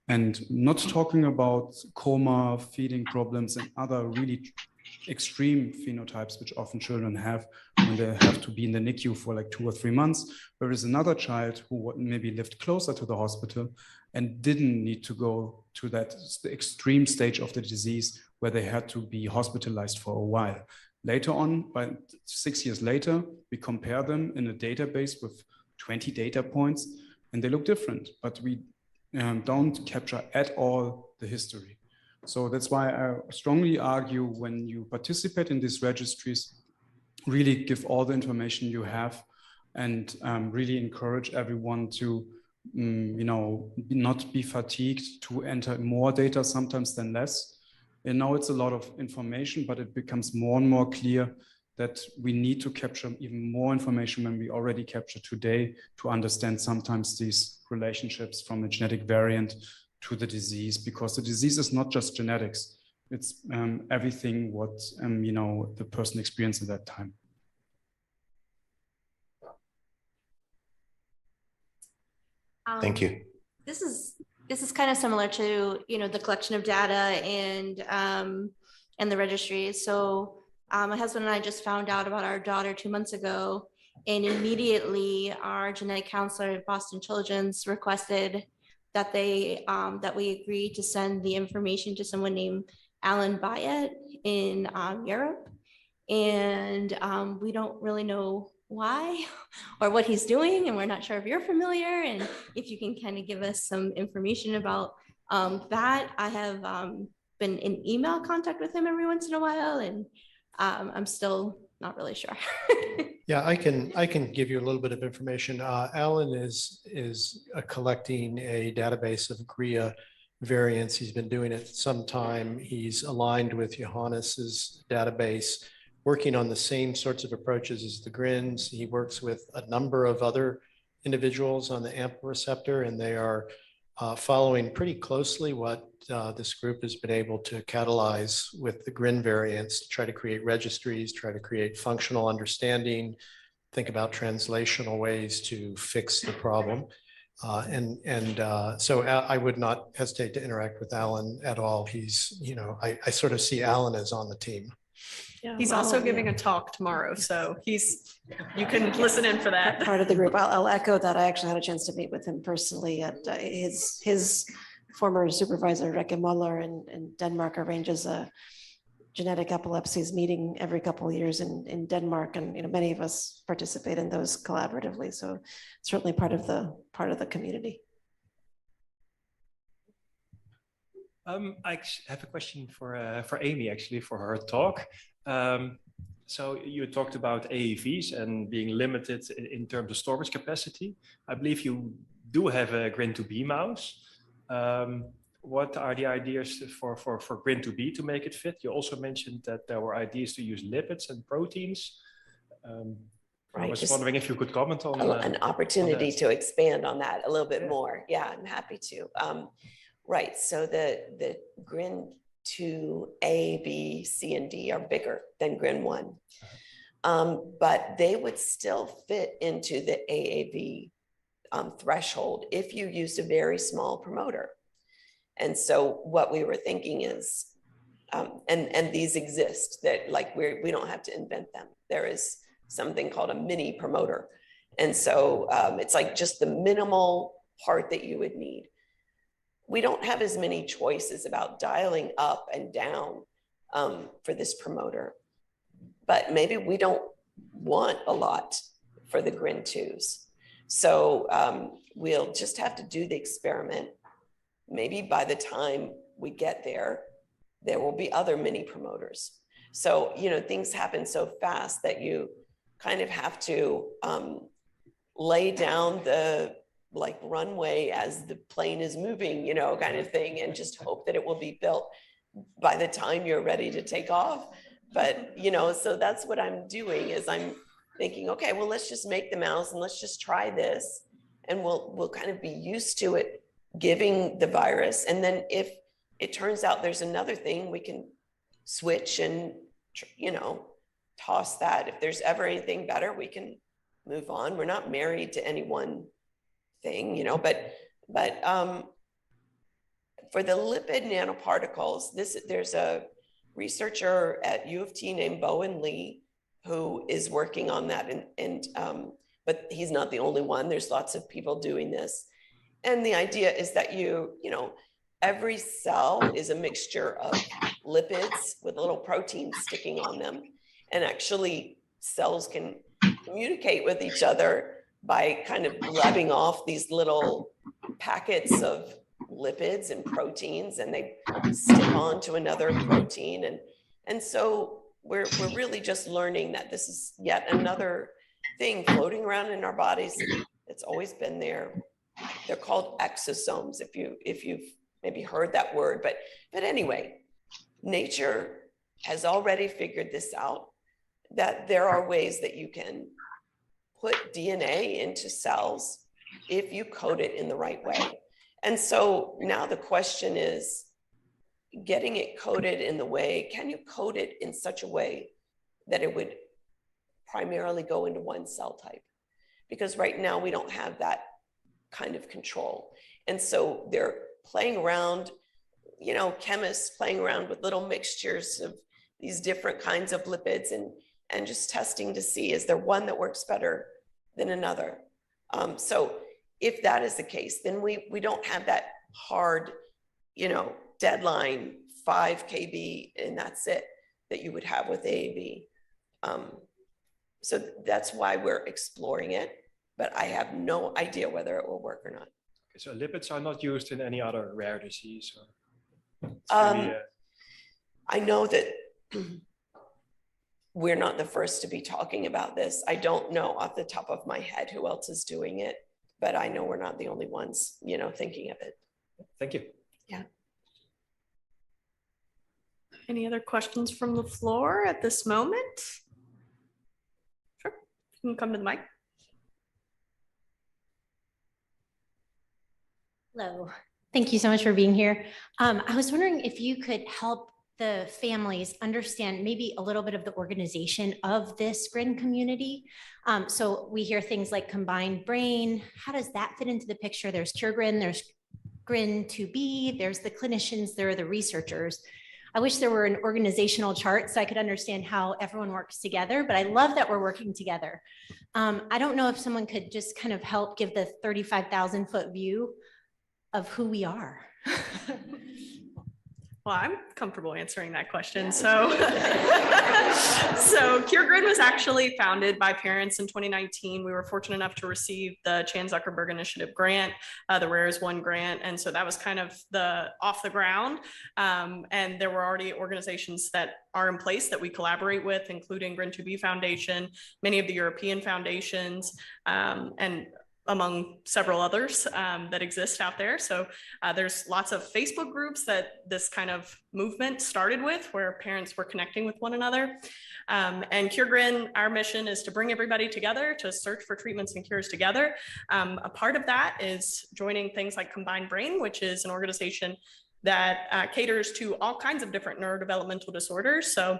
And not talking about coma, feeding problems, and other really extreme phenotypes which often children have when they have to be in the NICU for like 2 or 3 months, whereas another child who maybe lived closer to the hospital and didn't need to go to that extreme stage of the disease where they had to be hospitalized for a while. Later on, by 6 years later, we compare them in a database with 20 data points, and they look different, but we don't capture at all the history. So that's why I strongly argue when you participate in these registries, really give all the information you have, and really encourage everyone to not be fatigued to enter more data sometimes than less. And now it's a lot of information, but it becomes more and more clear that we need to capture even more information than we already capture today to understand sometimes these relationships from a genetic variant to the disease, because the disease is not just genetics. It's everything what the person experienced at that time. Thank you. This is this is kind of similar to, the collection of data and the registry. So my husband and I just found out about our daughter 2 months ago, and immediately our genetic counselor at Boston Children's requested that that we agree to send the information to someone named Alan Bayet in Europe. And we don't really know why or what he's doing, and we're not sure if you're familiar, and if you can kind of give us some information about that. I have been in email contact with him every once in a while, and I'm still not really sure. Yeah, I can give you a little bit of information. Alan is collecting a database of GRIA variants. He's been doing it some time. He's aligned with Johannes's database, working on the same sorts of approaches as the GRINs. He works with a number of other individuals on the AMP receptor, and they are following pretty closely what this group has been able to catalyze with the GRIN variants to try to create registries, try to create functional understanding, think about translational ways to fix the problem. So I would not hesitate to interact with Alan at all. He's, I sort of see Alan as on the team. Yeah, he's also giving a talk tomorrow, so you can listen in for that. Part of the group. I'll echo that. I actually had a chance to meet with him personally at his former supervisor, Rikke Muller in Denmark, arranges a genetic epilepsies meeting every couple of years in Denmark, and many of us participate in those collaboratively. So certainly part of the community. I have a question for Amy, actually, for her talk. So you talked about AAVs and being limited in terms of storage capacity. I believe you do have a GRIN2B mouse. What are the ideas for GRIN2B to make it fit? You also mentioned that there were ideas to use lipids and proteins. I was wondering if you could comment on an opportunity to expand on that a little bit more. Yeah, I'm happy to. Right, so the GRIN2 A, B, C, and D are bigger than GRIN1, but they would still fit into the AAV threshold if you used a very small promoter. And so what we were thinking is, and these exist, that like we don't have to invent them. There is something called a mini promoter. And so it's like just the minimal part that you would need. We don't have as many choices about dialing up and down for this promoter, but maybe we don't want a lot for the GRIN2s. So we'll just have to do the experiment. Maybe by the time we get there, there will be other mini promoters. So, things happen so fast that you kind of have to lay down the runway as the plane is moving, kind of thing, and just hope that it will be built by the time you're ready to take off. But, so that's what I'm doing is I'm thinking, okay, well, let's just make the mouse and let's just try this. And we'll kind of be used to it giving the virus. And then if it turns out there's another thing, we can switch and, toss that. If there's ever anything better, we can move on. We're not married to any one thing, but for the lipid nanoparticles, there's a researcher at U of T named Bowen Lee who is working on that, but he's not the only one. There's lots of people doing this, and the idea is that every cell is a mixture of lipids with little proteins sticking on them, and actually cells can communicate with each other by kind of rubbing off these little packets of lipids and proteins, and they stick on to another protein. And so we're really just learning that this is yet another thing floating around in our bodies. It's always been there. They're called exosomes, if you've maybe heard that word. But anyway, nature has already figured this out, that there are ways that you can put DNA into cells if you code it in the right way. And so now the question is getting it coded in the way, can you code it in such a way that it would primarily go into one cell type? Because right now we don't have that kind of control. And so they're playing around, you know, chemists playing around with little mixtures of these different kinds of lipids and just testing to see, is there one that works better than another? So if that is the case, then we don't have that hard, you know, deadline 5 kb and that's it that you would have with AAV. So that's why we're exploring it, but I have no idea whether it will work or not. Okay, so lipids are not used in any other rare disease. Or I know that we're not the first to be talking about this. I don't know off the top of my head who else is doing it, but I know we're not the only ones, you know, thinking of it. Thank you. Yeah. Any other questions from the floor at this moment? Sure, you can come to the mic. Hello, thank you so much for being here. I was wondering if you could help the families understand maybe a little bit of the organization of this GRIN community. So we hear things like combined brain. How does that fit into the picture? There's CureGRIN, there's GRIN 2B, there's the clinicians, there are the researchers. I wish there were an organizational chart so I could understand how everyone works together, but I love that we're working together. I don't know if someone could just kind of help give the 35,000 foot view of who we are. Well, I'm comfortable answering that question. So, so CureGRIN was actually founded by parents in 2019. We were fortunate enough to receive the Chan Zuckerberg Initiative grant, the Rare as One grant. And so that was kind of the off the ground. And there were already organizations that are in place that we collaborate with, including GRIN 2B Foundation, many of the European foundations, and among several others that exist out there. So there's lots of Facebook groups that this kind of movement started with, where parents were connecting with one another. And CureGRIN, our mission is to bring everybody together to search for treatments and cures together. A part of that is joining things like Combined Brain, which is an organization that caters to all kinds of different neurodevelopmental disorders. So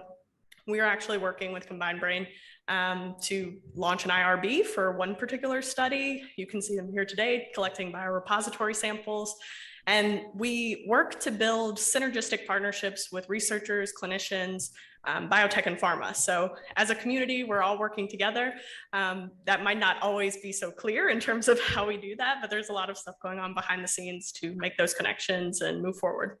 we are actually working with Combined Brain to launch an IRB for one particular study. You can see them here today, collecting biorepository samples. And we work to build synergistic partnerships with researchers, clinicians, biotech, and pharma. So as a community, we're all working together. That might not always be so clear in terms of how we do that, but there's a lot of stuff going on behind the scenes to make those connections and move forward.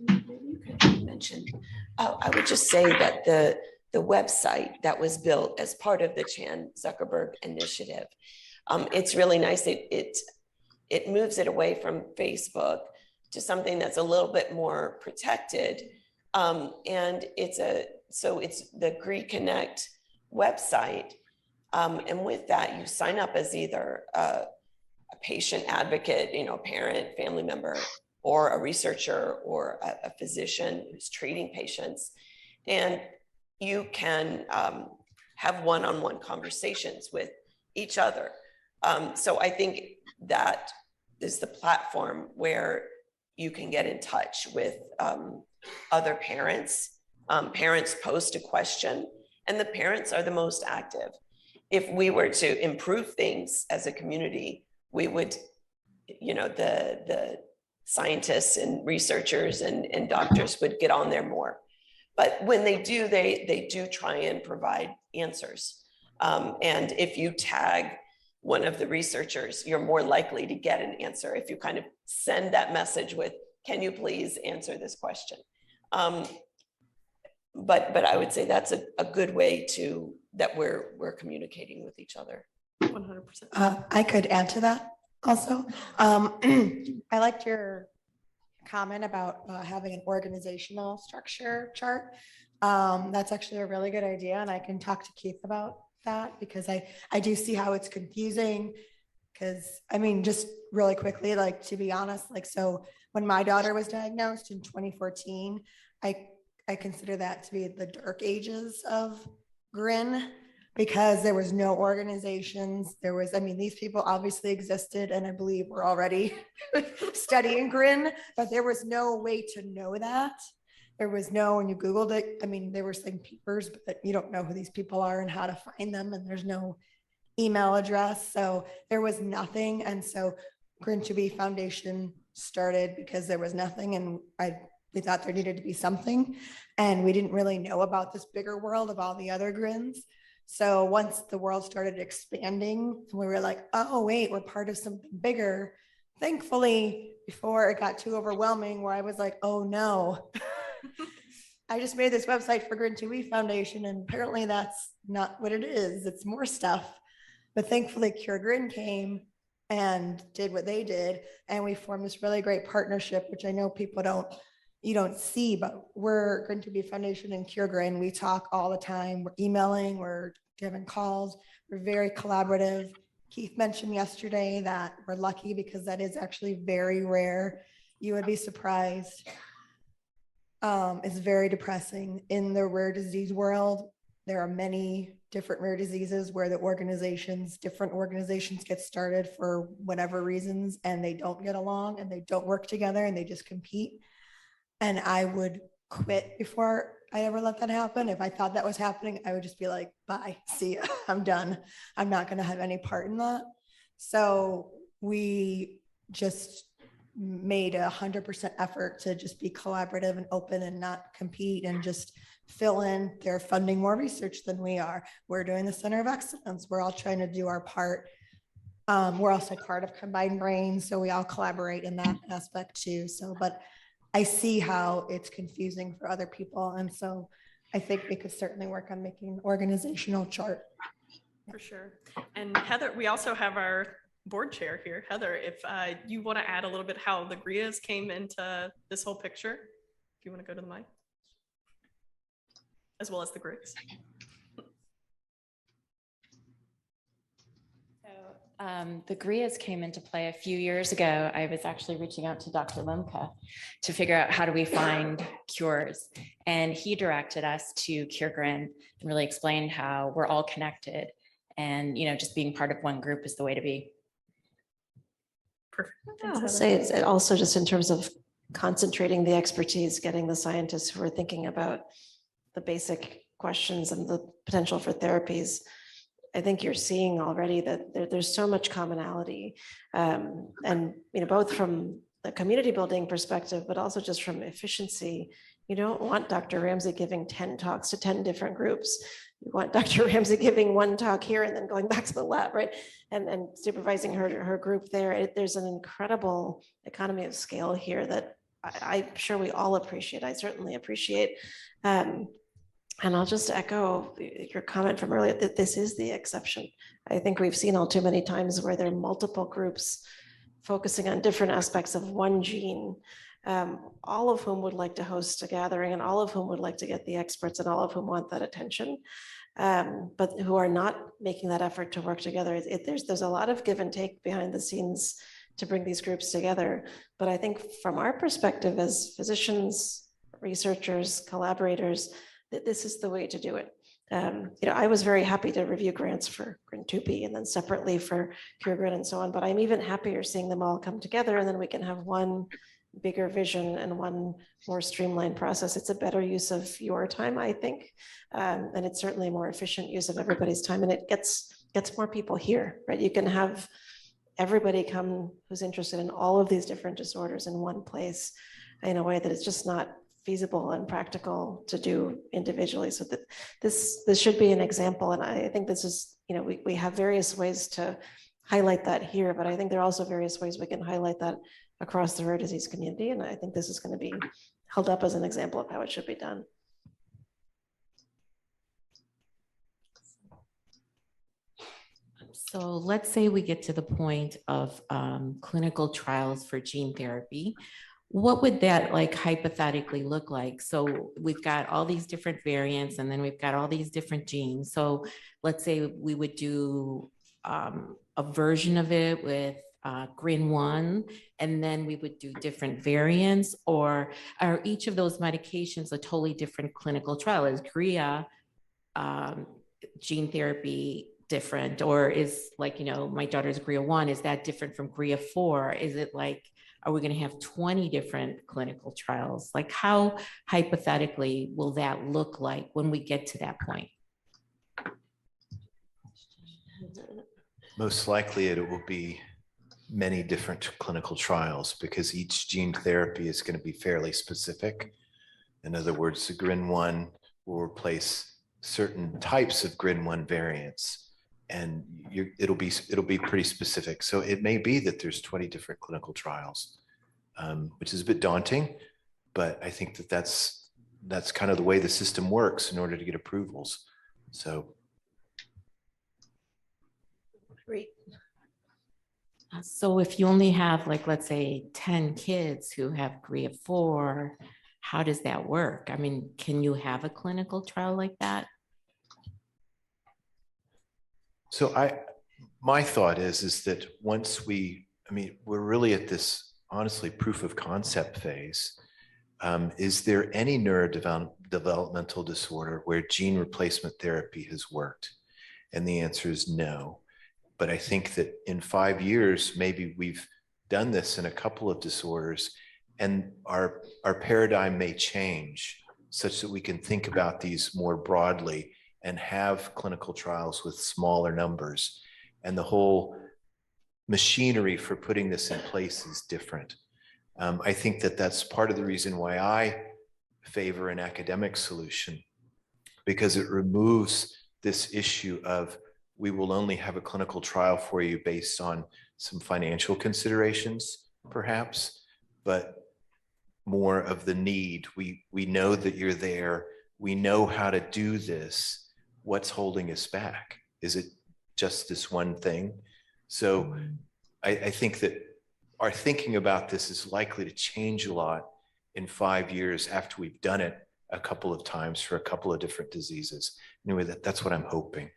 You mentioned, I would just say that the website that was built as part of the Chan Zuckerberg Initiative, it's really nice. It moves it away from Facebook to something that's a little bit more protected. And it's the GRIConnect website. And with that, you sign up as either a patient advocate, you know, parent, family member, or a researcher, or a physician who's treating patients. And you can have one-on-one conversations with each other. So I think that is the platform where you can get in touch with other parents. Parents post a question, and the parents are the most active. If we were to improve things as a community, we would, you know, the scientists and researchers and doctors would get on there more. But when they do, they do try and provide answers. And if you tag one of the researchers, you're more likely to get an answer if you kind of send that message with, can you please answer this question? But I would say that's a good way that we're communicating with each other. 100%. I could add to that also. I liked your comment about having an organizational structure chart. That's actually a really good idea, and I can talk to Keith about that, because I do see how it's confusing. Because I mean, just really quickly, like, to be honest, like, so when my daughter was diagnosed in 2014, I consider that to be the dark ages of GRIN, because there was no organizations. There was, I mean, these people obviously existed, and I believe were already studying GRIN, but there was no way to know that. There was no, when you Googled it, I mean, there were some papers, but you don't know who these people are and how to find them, and there's no email address. So there was nothing. And so GRIN2B Foundation started because there was nothing, and we thought there needed to be something, and we didn't really know about this bigger world of all the other GRINs. So once the world started expanding, we were like, oh wait, we're part of something bigger. Thankfully, before it got too overwhelming, where I was like, oh no, I just made this website for GRIN2B Foundation, and apparently that's not what it is. It's more stuff. But thankfully, CureGRIN came and did what they did, and we formed this really great partnership, which I know you don't see, but we're GRIN2B Foundation and CureGRIN. We talk all the time. We're emailing, we're giving calls. We're very collaborative. Keith mentioned yesterday that we're lucky because that is actually very rare. You would be surprised. It's very depressing. In the rare disease world, there are many different rare diseases where different organizations get started for whatever reasons, and they don't get along and they don't work together and they just compete. And I would quit before I ever let that happen. If I thought that was happening, I would just be like, bye, see ya, I'm done. I'm not going to have any part in that. So we just made 100% effort to just be collaborative and open and not compete and just fill in. They're funding more research than we are. We're doing the Center of Excellence. We're all trying to do our part. We're also part of Combined Brains, so we all collaborate in that aspect too. So, but I see how it's confusing for other people. And so I think we could certainly work on making an organizational chart. For sure. And Heather, we also have our board chair here. Heather, if you want to add a little bit how the GRIAs came into this whole picture, if you want to go to the mic, as well as the GRICs. The GRIAs came into play a few years ago. I was actually reaching out to Dr. Lemke to figure out how do we find cures. And he directed us to CureGRIN and really explained how we're all connected. And, just being part of one group is the way to be. Perfect. I'll say it's also just in terms of concentrating the expertise, getting the scientists who are thinking about the basic questions and the potential for therapies. I think you're seeing already that there's so much commonality, and both from the community building perspective, but also just from efficiency. You don't want Dr. Ramsey giving 10 talks to 10 different groups. You want Dr. Ramsey giving one talk here and then going back to the lab, right? And supervising her group there. There's an incredible economy of scale here that I'm sure we all appreciate. I certainly appreciate. And I'll just echo your comment from earlier that this is the exception. I think we've seen all too many times where there are multiple groups focusing on different aspects of one gene, all of whom would like to host a gathering and all of whom would like to get the experts and all of whom want that attention, but who are not making that effort to work together. There's a lot of give and take behind the scenes to bring these groups together. But I think from our perspective as physicians, researchers, collaborators, this is the way to do it. I was very happy to review grants for GRIN2B and then separately for CureGRIN and so on, but I'm even happier seeing them all come together, and then we can have one bigger vision and one more streamlined process. It's a better use of your time, I think, and it's certainly a more efficient use of everybody's time, and it gets more people here, right? You can have everybody come who's interested in all of these different disorders in one place in a way that it's just not feasible and practical to do individually. So that this should be an example. And I think this is, we have various ways to highlight that here, but I think there are also various ways we can highlight that across the rare disease community. And I think this is going to be held up as an example of how it should be done. So let's say we get to the point of clinical trials for gene therapy. What would that hypothetically look like? So we've got all these different variants and then we've got all these different genes. So let's say we would do a version of it with GRIN1, and then we would do different variants, or are each of those medications a totally different clinical trial? Is GRIA gene therapy different, or is my daughter's GRIA1, is that different from GRIA4? Is it are we going to have 20 different clinical trials? How hypothetically will that look like when we get to that point? Most likely it will be many different clinical trials because each gene therapy is going to be fairly specific. In other words, the GRIN1 will replace certain types of GRIN1 variants, and it'll be pretty specific. So it may be that there's 20 different clinical trials, which is a bit daunting, but I think that that's kind of the way the system works in order to get approvals. So. Great. So if you only have, like, let's say 10 kids who have GRIA 4, how does that work? I mean, can you have a clinical trial like that? So my thought is that once we're really at this, honestly, proof of concept phase. Is there any neurodevelopmental disorder where gene replacement therapy has worked? And the answer is no. But I think that in 5 years, maybe we've done this in a couple of disorders, and our paradigm may change such that we can think about these more broadly and have clinical trials with smaller numbers. And the whole machinery for putting this in place is different. I think that that's part of the reason why I favor an academic solution, because it removes this issue of we will only have a clinical trial for you based on some financial considerations, perhaps, but more of the need. We know that you're there. We know how to do this. What's holding us back? Is it just this one thing? So I think that our thinking about this is likely to change a lot in 5 years after we've done it a couple of times for a couple of different diseases. Anyway, that's what I'm hoping.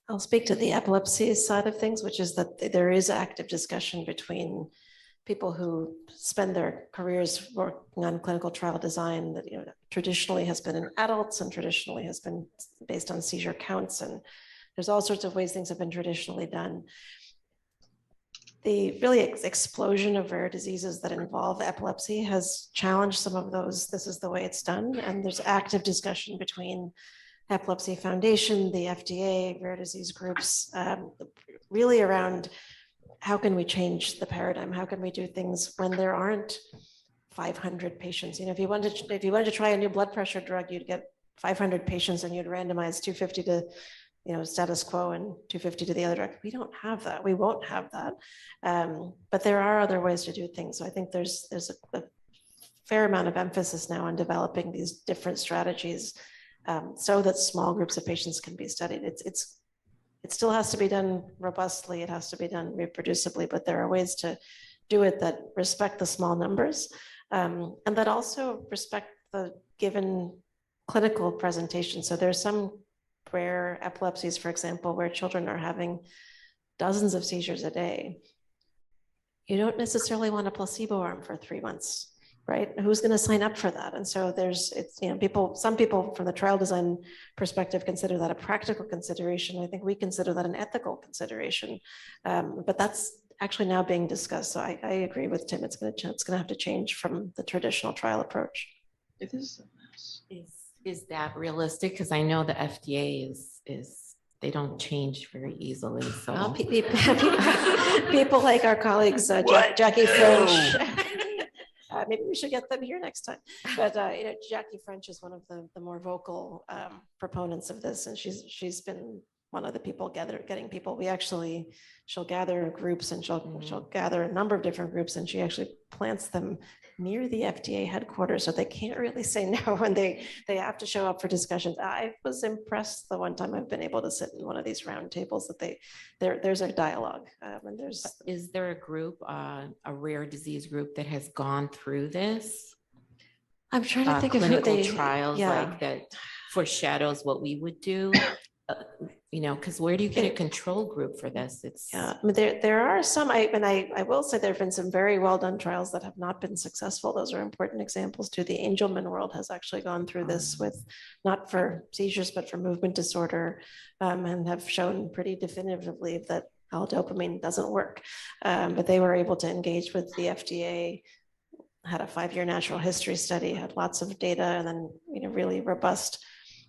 I'll speak to the epilepsy side of things, which is that there is active discussion between people who spend their careers working on clinical trial design that traditionally has been in adults and traditionally has been based on seizure counts. And there's all sorts of ways things have been traditionally done. The really explosion of rare diseases that involve epilepsy has challenged some of those. This is the way it's done. And there's active discussion between Epilepsy Foundation, the FDA, rare disease groups, really around how can we change the paradigm? How can we do things when there aren't 500 patients? If you wanted to try a new blood pressure drug, you'd get 500 patients and you'd randomize 250 to status quo and 250 to the other drug. We don't have that. We won't have that. But there are other ways to do things. So I think there's a fair amount of emphasis now on developing these different strategies so that small groups of patients can be studied. It still has to be done robustly. It has to be done reproducibly, but there are ways to do it that respect the small numbers and that also respect the given clinical presentation. So there's some rare epilepsies, for example, where children are having dozens of seizures a day. You don't necessarily want a placebo arm for 3 months, right? Who's going to sign up for that? And so some people from the trial design perspective consider that a practical consideration. I think we consider that an ethical consideration, but that's actually now being discussed. So I agree with Tim. It's going to have to change from the traditional trial approach. It is a mess. Is that realistic? Because I know the FDA is they don't change very easily. So well, people like our colleagues, Jackie French. Maybe we should get them here next time. But Jackie French is one of the more vocal proponents of this, and she's been one of the people getting people. She'll gather groups and she'll gather a number of different groups, and she actually plants them near the FDA headquarters, so they can't really say no when they have to show up for discussions. I was impressed the one time I've been able to sit in one of these round tables that there's a dialogue. And is there a group, a rare disease group that has gone through this? I'm trying to think of clinical trials like that foreshadows what we would do. Because where do you get a control group for this? There are some. I will say there have been some very well done trials that have not been successful. Those are important examples too. The Angelman world has actually gone through this with not for seizures but for movement disorder, and have shown pretty definitively that L-dopamine doesn't work. But they were able to engage with the FDA, had a 5-year natural history study, had lots of data, and then really robust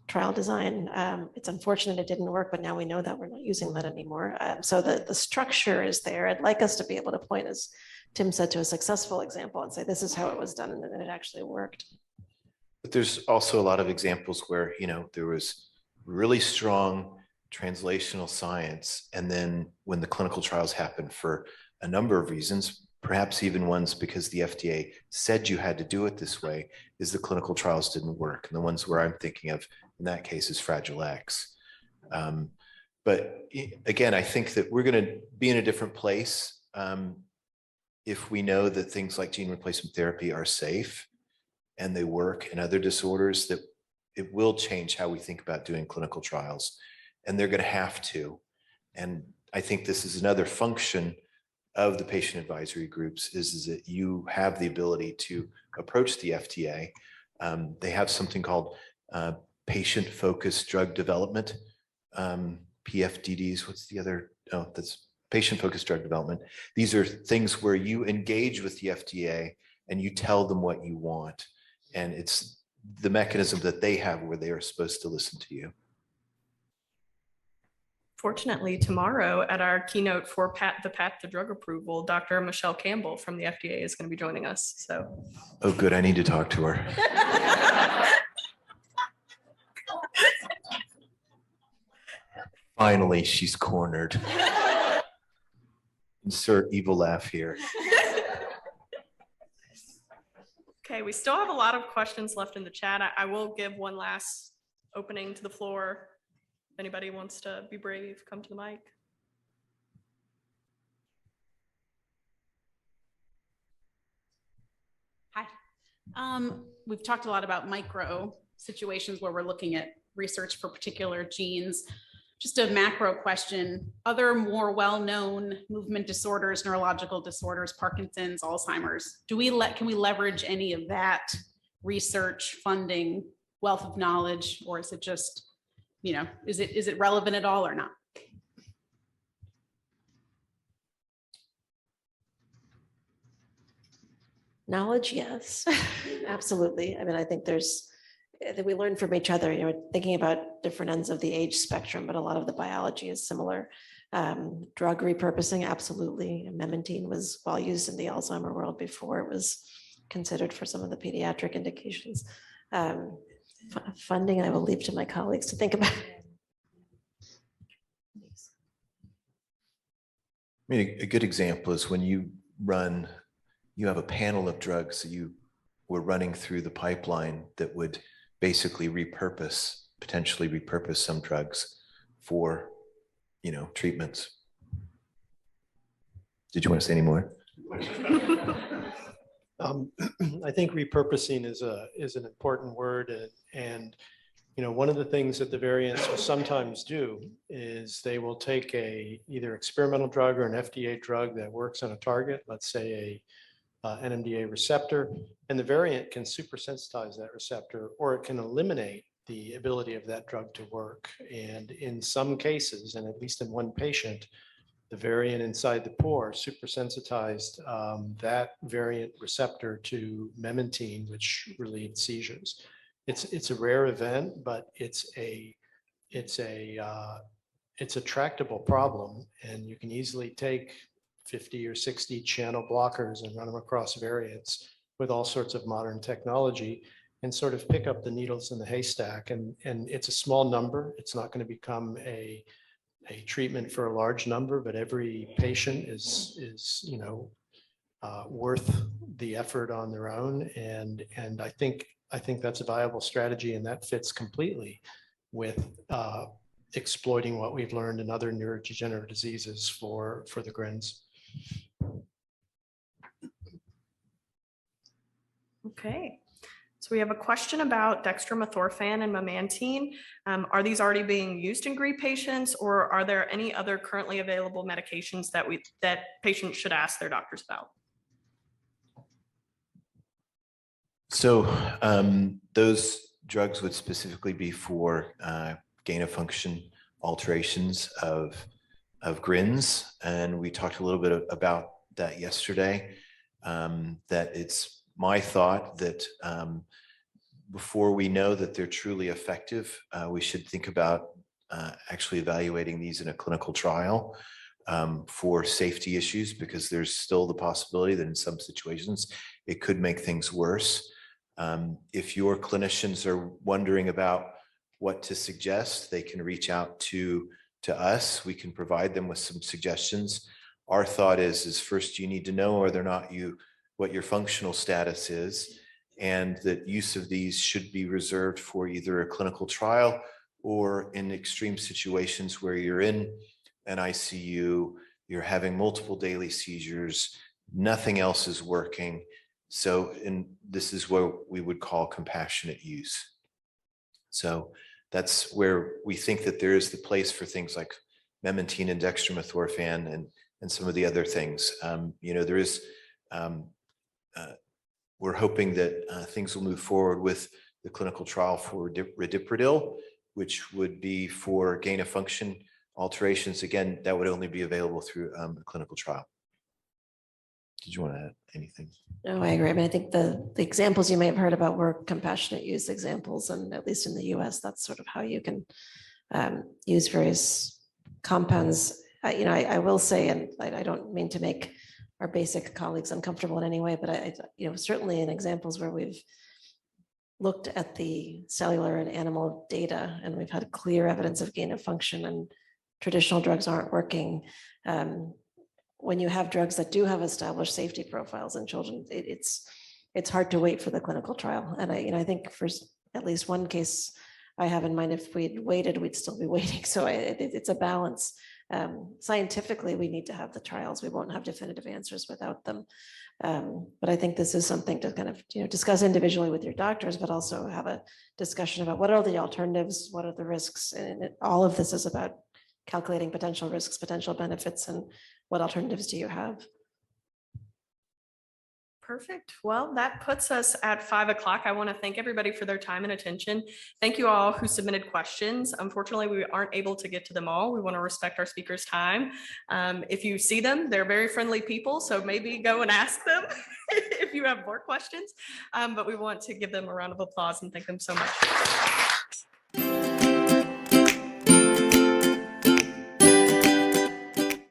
trial design. It's unfortunate it didn't work, but now we know that we're not using that anymore. So the structure is there. I'd like us to be able to point, as Tim said, to a successful example and say, this is how it was done, and then it actually worked. But there's also a lot of examples where, there was really strong translational science. And then when the clinical trials happened for a number of reasons, perhaps even ones because the FDA said you had to do it this way, is the clinical trials didn't work. And the ones where I'm thinking of in that case is Fragile X. But again, I think that we're going to be in a different place if we know that things like gene replacement therapy are safe and they work in other disorders, that it will change how we think about doing clinical trials. And they're going to have to. And I think this is another function of the patient advisory groups is that you have the ability to approach the FDA. They have something called patient-focused drug development, PFDDs. What's the other? Oh, that's patient-focused drug development. These are things where you engage with the FDA and you tell them what you want. And it's the mechanism that they have where they are supposed to listen to you. Fortunately, tomorrow at our keynote for the path to drug approval, Dr. Michelle Campbell from the FDA is going to be joining us. So, oh, good. I need to talk to her. Finally, she's cornered. Insert evil laugh here. Okay, we still have a lot of questions left in the chat. I will give one last opening to the floor. If anybody wants to be brave, come to the mic. Hi. We've talked a lot about micro situations where we're looking at research for particular genes. Just a macro question, other more well-known movement disorders, neurological disorders, Parkinson's, Alzheimer's, can we leverage any of that research, funding, wealth of knowledge, or is it just, is it relevant at all or not? Knowledge, yes, absolutely. I mean, I think that we learn from each other, thinking about different ends of the age spectrum, but a lot of the biology is similar. Drug repurposing, absolutely. Memantine was well used in the Alzheimer world before it was considered for some of the pediatric indications. Funding, I will leave to my colleagues to think about. I mean, a good example is when you have a panel of drugs that you were running through the pipeline that would basically potentially repurpose some drugs for, treatments. Did you want to say any more? I think repurposing is an important word, and one of the things that the variants will sometimes do is they will take either experimental drug or an FDA drug that works on a target, let's say an NMDA receptor, and the variant can supersensitize that receptor, or it can eliminate the ability of that drug to work. And in some cases, and at least in one patient, the variant inside the pore supersensitized that variant receptor to memantine, which relieved seizures. It's a rare event, but it's a tractable problem, and you can easily take 50 or 60 channel blockers and run them across variants with all sorts of modern technology and sort of pick up the needles in the haystack. And it's a small number. It's not going to become a treatment for a large number, but every patient is worth the effort on their own. And I think that's a viable strategy, and that fits completely with exploiting what we've learned in other neurodegenerative diseases for the GRINs. Okay, so we have a question about dextromethorphan and memantine. Are these already being used in GRIE patients, or are there any other currently available medications that patients should ask their doctors about? So those drugs would specifically be for gain of function alterations of GRINs. And we talked a little bit about that yesterday, that it's my thought that before we know that they're truly effective, we should think about actually evaluating these in a clinical trial for safety issues, because there's still the possibility that in some situations it could make things worse. If your clinicians are wondering about what to suggest, they can reach out to us. We can provide them with some suggestions. Our thought is first you need to know whether or not what your functional status is, and that use of these should be reserved for either a clinical trial or in extreme situations where you're in an ICU, you're having multiple daily seizures, nothing else is working. So this is what we would call compassionate use. So that's where we think that there is the place for things like memantine and dextromethorphan and some of the other things. There is, we're hoping that things will move forward with the clinical trial for Radipradil, which would be for gain of function alterations. Again, that would only be available through a clinical trial. Did you want to add anything? No, I agree. I mean, I think the examples you may have heard about were compassionate use examples, and at least in the US, that's sort of how you can use various compounds. I will say, and I don't mean to make our basic colleagues uncomfortable in any way, but certainly in examples where we've looked at the cellular and animal data and we've had clear evidence of gain of function and traditional drugs aren't working. When you have drugs that do have established safety profiles in children, it's hard to wait for the clinical trial. And I think for at least one case I have in mind, if we'd waited, we'd still be waiting. So it's a balance. Scientifically, we need to have the trials. We won't have definitive answers without them. But I think this is something to kind of discuss individually with your doctors, but also have a discussion about what are the alternatives, what are the risks, and all of this is about calculating potential risks, potential benefits, and what alternatives do you have? Perfect. Well, that puts us at 5 o'clock. I want to thank everybody for their time and attention. Thank you all who submitted questions. Unfortunately, we aren't able to get to them all. We want to respect our speakers' time. If you see them, they're very friendly people, so maybe go and ask them if you have more questions. But we want to give them a round of applause and thank them so much.